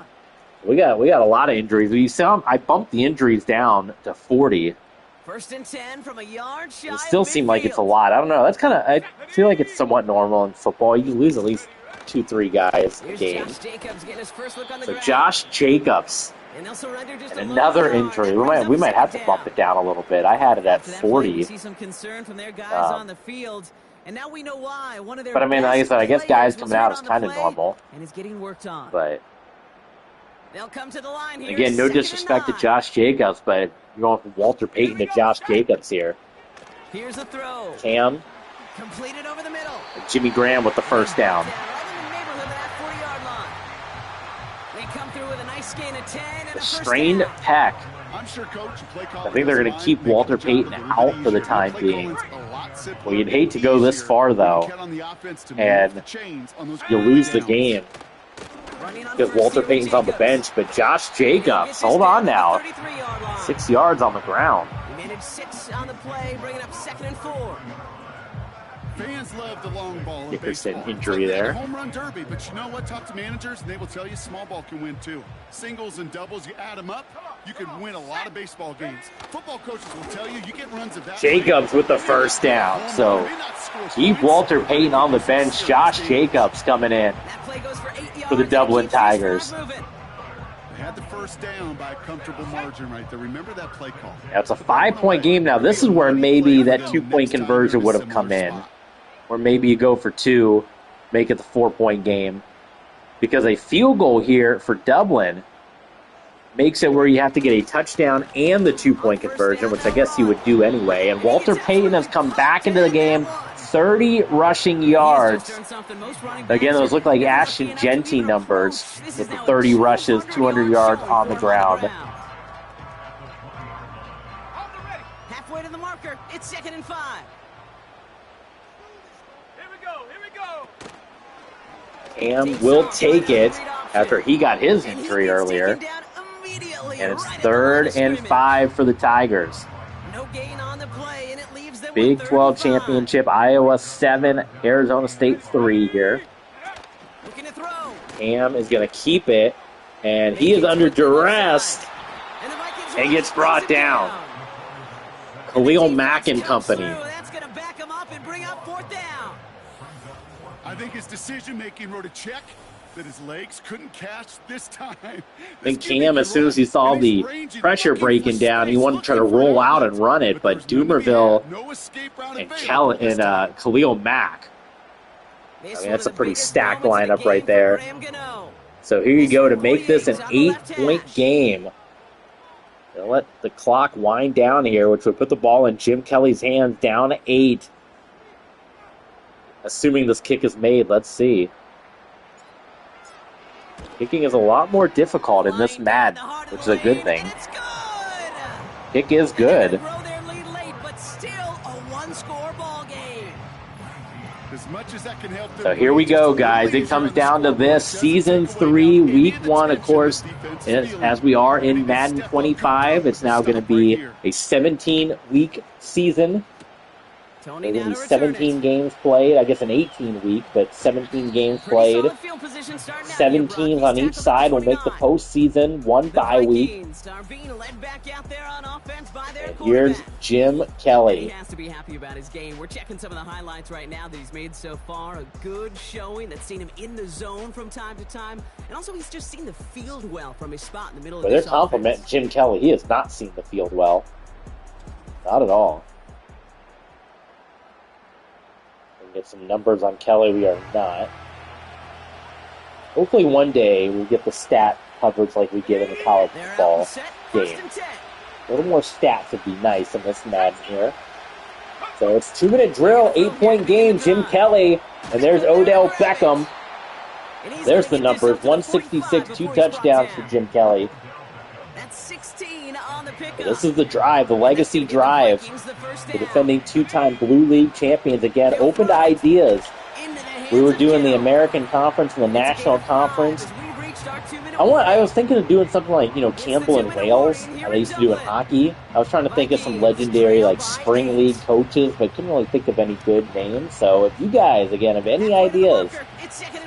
We got a lot of injuries. You saw I bumped the injuries down to 40. First and 10 from a yard shy. It still seems like it's a lot. I don't know. That's kind of, I feel like it's somewhat normal in football. You lose at least 2-3 guys a game. So Josh Jacobs, and another injury. We might have to bump it down a little bit. I had it at 40. But I mean, like I said, I guess guys coming out is kind of normal. But they'll come to the line here. Again, no disrespect to Josh Jacobs, but you're going from Walter Payton to Josh Jacobs here. Here's a throw. Cam. Completed over the middle. Jimmy Graham with the first down. They come through with a nice gain of 10 and a strained pec. I think they're going to keep Walter Payton out for the time being. Well, you'd hate to go this far, though, and you lose the game because Walter Payton's on the bench, but Josh Jacobs, hold on now, 6 yards on the ground. He managed 6 on the play, bringing up 2nd and 4. Fans love the long ball. Dickerson injury there. Home run derby, but you know what? Talk to managers, and they will tell you small ball can win too. Singles and doubles, you add them up, you can win a lot of baseball games. Football coaches will tell you get runs of that. Jacobs with the first down. So keep Walter Payton on the bench. Josh Jacobs coming in for the Dublin Tigers. They had the first down by a comfortable margin right there. Remember that play call. Yeah, it's a 5-point game now. This is where maybe that 2-point conversion would have come in. Or maybe you go for 2, make it the 4-point game. Because a field goal here for Dublin makes it where you have to get a touchdown and the 2-point conversion, which I guess you would do anyway. And Walter Payton has come back into the game, 30 rushing yards. Again, those look like Ashton Genty numbers with the 30 rushes, 200 yards on the ground. Halfway to the marker, it's 2nd and 5. Cam will take it after he got his injury earlier. And it's 3rd and 5 for the Tigers. Big 12 championship, Iowa 7, Arizona State 3 here. Cam is going to keep it, and he is under duress and gets brought down. Khalil Mack and company. I think his decision-making wrote a check that his legs couldn't catch this time. I think Cam, as soon as he saw the pressure breaking down, he wanted to try to roll out and run it, but Dumerville and Khalil Mack, I mean, that's a pretty stacked lineup right there. So here you go to make this an 8-point game. They'll let the clock wind down here, which would put the ball in Jim Kelly's hands, down 8. Assuming this kick is made, let's see. Kicking is a lot more difficult in this Madden, which is a good thing. Kick is good. So here we go, guys. It comes down to this. Season 3, Week 1, of course, as we are in Madden 25. It's now going to be a 17-week season. There's going to be 17 games played. I guess an 18-week, but 17 games played. 7 teams on each side will make the postseason. 1 bye week. And here's Jim Kelly. He has to be happy about his game. We're checking some of the highlights right now that he's made so far. A good showing that's seen him in the zone from time to time. And also he's just seen the field well from his spot in the middle of this offense. They're complimenting Jim Kelly. He has not seen the field well. Not at all. Get some numbers on Kelly. We are not. Hopefully one day we'll get the stat coverage like we get in the college football games. A little more stats would be nice in this Madden here. So it's 2-minute drill, 8-point game. Jim Kelly, and there's Odell Beckham. There's the numbers. 166, 2 touchdowns for Jim Kelly. That's 16 on the pickup. This is the drive, the legacy drive. The defending 2-time Blue League champions again opened ideas. We were doing the American Conference and the National Conference. I was thinking of doing something like, Campbell and Wales, how they used to do in hockey. I was trying to think of some legendary, Spring League coaches, but couldn't really think of any good names. So if you guys, again, have any ideas,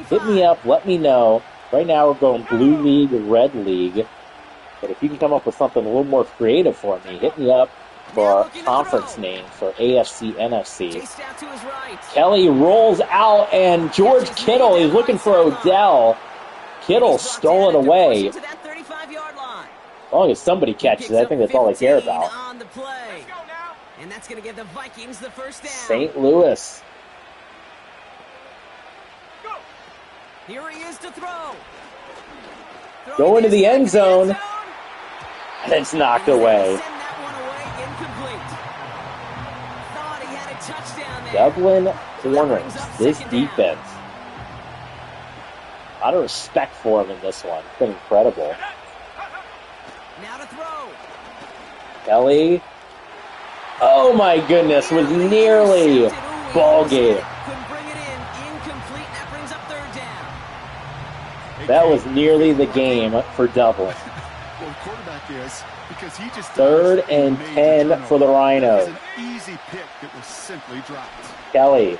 hit me up, let me know. Right now we're going Blue League, Red League. But if you can come up with something a little more creative for me, hit me up for our conference name for AFC, NFC. Kelly rolls out, and George Kittle is looking for Odell. Kittle stolen away. As long as somebody catches it, I think that's all they care about. And that's going to give the Vikings the first down. St. Louis. Here he is to throw. Go into the end zone. And it's knocked away. Dublin Hornets, this defense. A lot of respect for him in this one. It's been incredible. Now to throw. Kelly. Oh my goodness, was nearly ball game. Couldn't bring it in. Incomplete. That brings up 3rd down. That was nearly the game for Dublin. Well, the quarterback is, because he just 3rd and 10 for the Rhinos. An easy pick that was simply dropped. Kelly.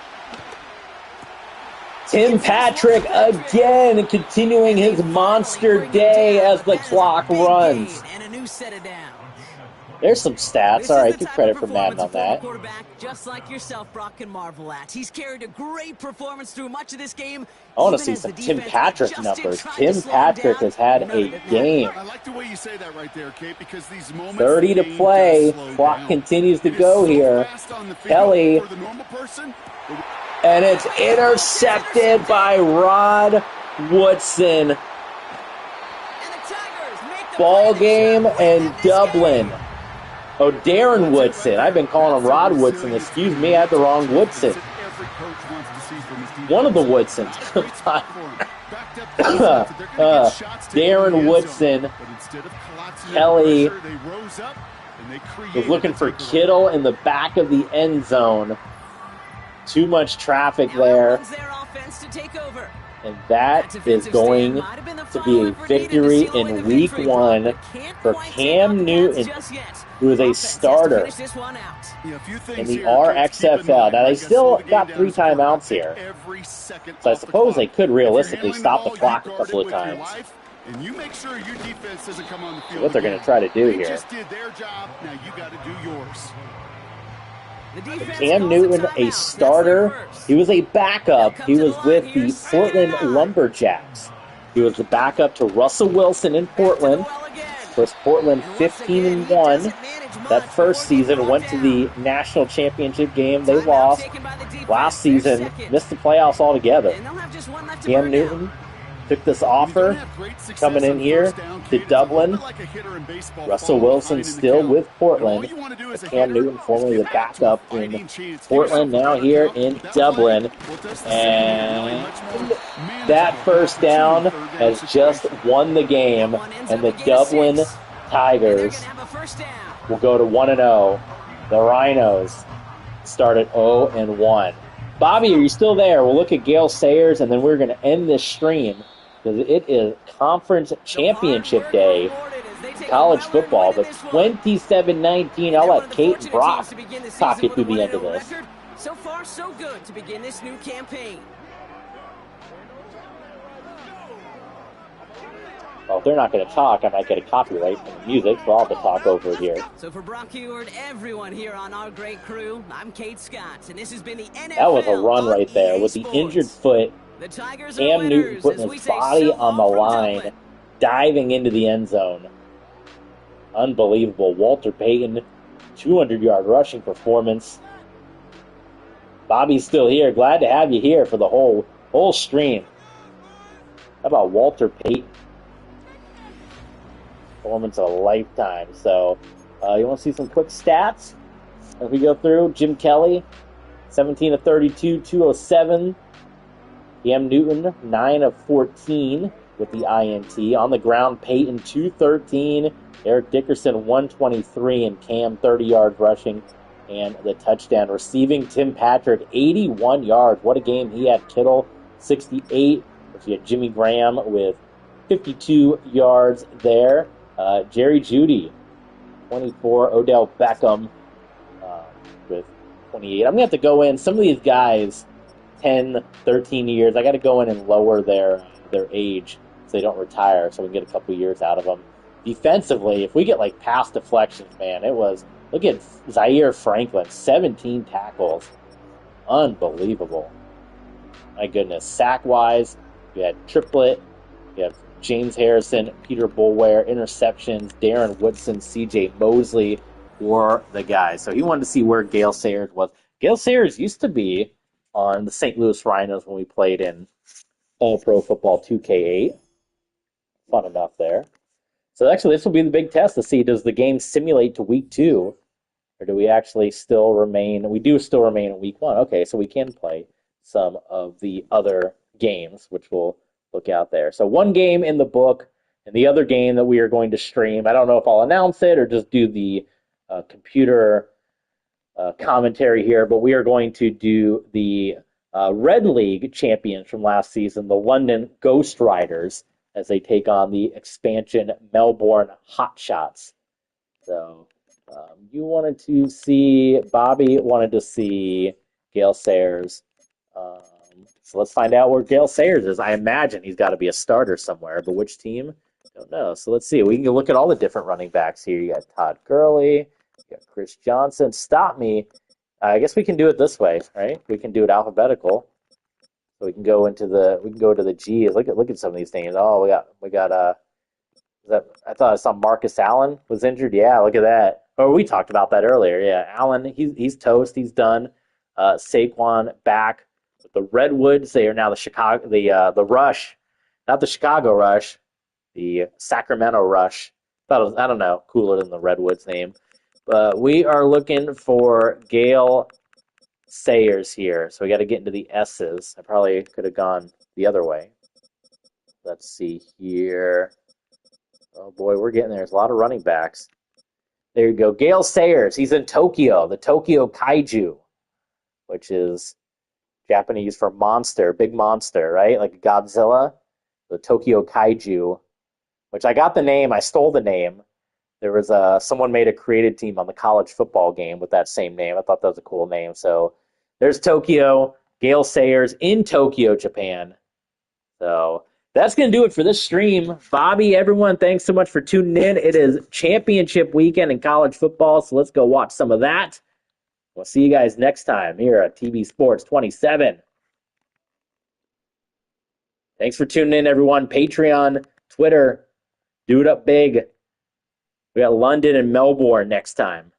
Tim Patrick again continuing his monster day as the clock runs. And a new set of downs. There's some stats. All right, good credit for Madden on that. Just like yourself, Brock can marvel at. He's carried a great performance through much of this game. I want to see some Tim Patrick numbers. Tim Patrick has had a game. I like the way you say that right there, Kate, because these moments 30 to play. Clock continues to go here. Kelly. And it's intercepted by Rod Woodson. Ball game and Dublin. Oh, Darren Woodson. I've been calling him Rod Woodson. Excuse me, I had the wrong Woodson. One of the Woodsons. Darren Woodson. Kelly was looking for Kittle in the back of the end zone. Too much traffic there. And that is going to be a victory in Week 1 for Cam Newton, who is a starter in the RXFL. Now, they still got 3 timeouts here, so I suppose they could realistically stop the clock a couple of times. And you make sure your defense doesn't come on the field. What they're going to try to do here. They just did their job. Now you got to do yours. Cam Newton, a starter. He was a backup. He was with the Portland Lumberjacks. He was the backup to Russell Wilson in Portland. Of course, Portland 15-1. That first season went to the national championship game. They lost. Last season, missed the playoffs altogether. Cam Newton, took this offer, coming in here to Dublin. Russell Wilson still with Portland. Cam Newton, formerly the backup in Portland, now here in Dublin. And that first down has just won the game, and the Dublin Tigers will go to 1-0. The Rhinos start at 0-1. Bobby, are you still there? We'll look at Gale Sayers, and then we're going to end this stream because it is Conference Championship Day, college football. But 27-19, I'll let Kate and Brock talk it through the end of this. So far, so good to begin this new campaign. Well, if they're not going to talk, I might get a copyright from the music, so I'll have to talk over here. So for Brock Heward, everyone here on our great crew, I'm Kate Scott, and this has been the NFL. That was a run right there with the injured foot. The Tigers Cam Newton putting his body on the line, diving into the end zone. Unbelievable. Walter Payton, 200-yard rushing performance. Bobby's still here. Glad to have you here for the whole stream. How about Walter Payton? Performance of a lifetime. So, you want to see some quick stats as we go through? Jim Kelly, 17 of 32, 207. Cam Newton, 9 of 14 with the INT. On the ground, Peyton, 213. Eric Dickerson, 123. And Cam, 30 yards rushing and the touchdown. Receiving, Tim Patrick, 81 yards. What a game he had. Kittle, 68. You had Jimmy Graham with 52 yards there. Jerry Jeudy, 24. Odell Beckham with 28. I'm going to have to go in. Some of these guys, 10, 13 years, I got to go in and lower their age so they don't retire, so we can get a couple years out of them. Defensively, if we get like pass deflections, man, it was, look at Zaire Franklin, 17 tackles. Unbelievable. My goodness. Sack-wise, you had Triplet, you have James Harrison, Peter Boulware, interceptions, Darren Woodson, C.J. Mosley were the guys. So he wanted to see where Gale Sayers was. Gale Sayers used to be on the St. Louis Rhinos when we played in All Pro Football 2K8. Fun enough there. So actually, this will be the big test to see, does the game simulate to week 2, or do we actually still remain? We do still remain in week 1. Okay, so we can play some of the other games, which we'll look out there. So one game in the book, and the other game that we are going to stream, I don't know if I'll announce it or just do the computer commentary here, but we are going to do the Red League champions from last season, the London Ghost Riders, as they take on the expansion Melbourne Hotshots. So Bobby wanted to see Gale Sayers. So let's find out where Gale Sayers is. I imagine he's got to be a starter somewhere, but which team? Don't know. So let's see. We can look at all the different running backs here. You got Todd Gurley, you got Chris Johnson. Stop me. I guess we can do it this way, right? We can do it alphabetical. So we can go to the G's. Look at some of these names. Oh, we got I thought I saw Marcus Allen was injured. Yeah, look at that. Oh, we talked about that earlier. Yeah, Allen, he's toast. He's done. Saquon back. The Redwoods, they are now the Rush, not the Chicago Rush, the Sacramento Rush. Thought it was, I don't know, cooler than the Redwoods name. But we are looking for Gale Sayers here, so we got to get into the S's. I probably could have gone the other way. Let's see here. Oh boy, we're getting there. There's a lot of running backs. There you go, Gale Sayers. He's in Tokyo, the Tokyo Kaiju, which is Japanese for monster, big monster, right? Like Godzilla, the Tokyo Kaiju, which I got the name, I stole the name. There was someone made a created team on the college football game with that same name. I thought that was a cool name. So there's Tokyo, Gale Sayers in Tokyo, Japan. So that's going to do it for this stream. Bobby, everyone, thanks so much for tuning in. It is championship weekend in college football, so let's go watch some of that. We'll see you guys next time here at TV Sports 27. Thanks for tuning in, everyone. Patreon, Twitter, do it up big. We got London and Melbourne next time.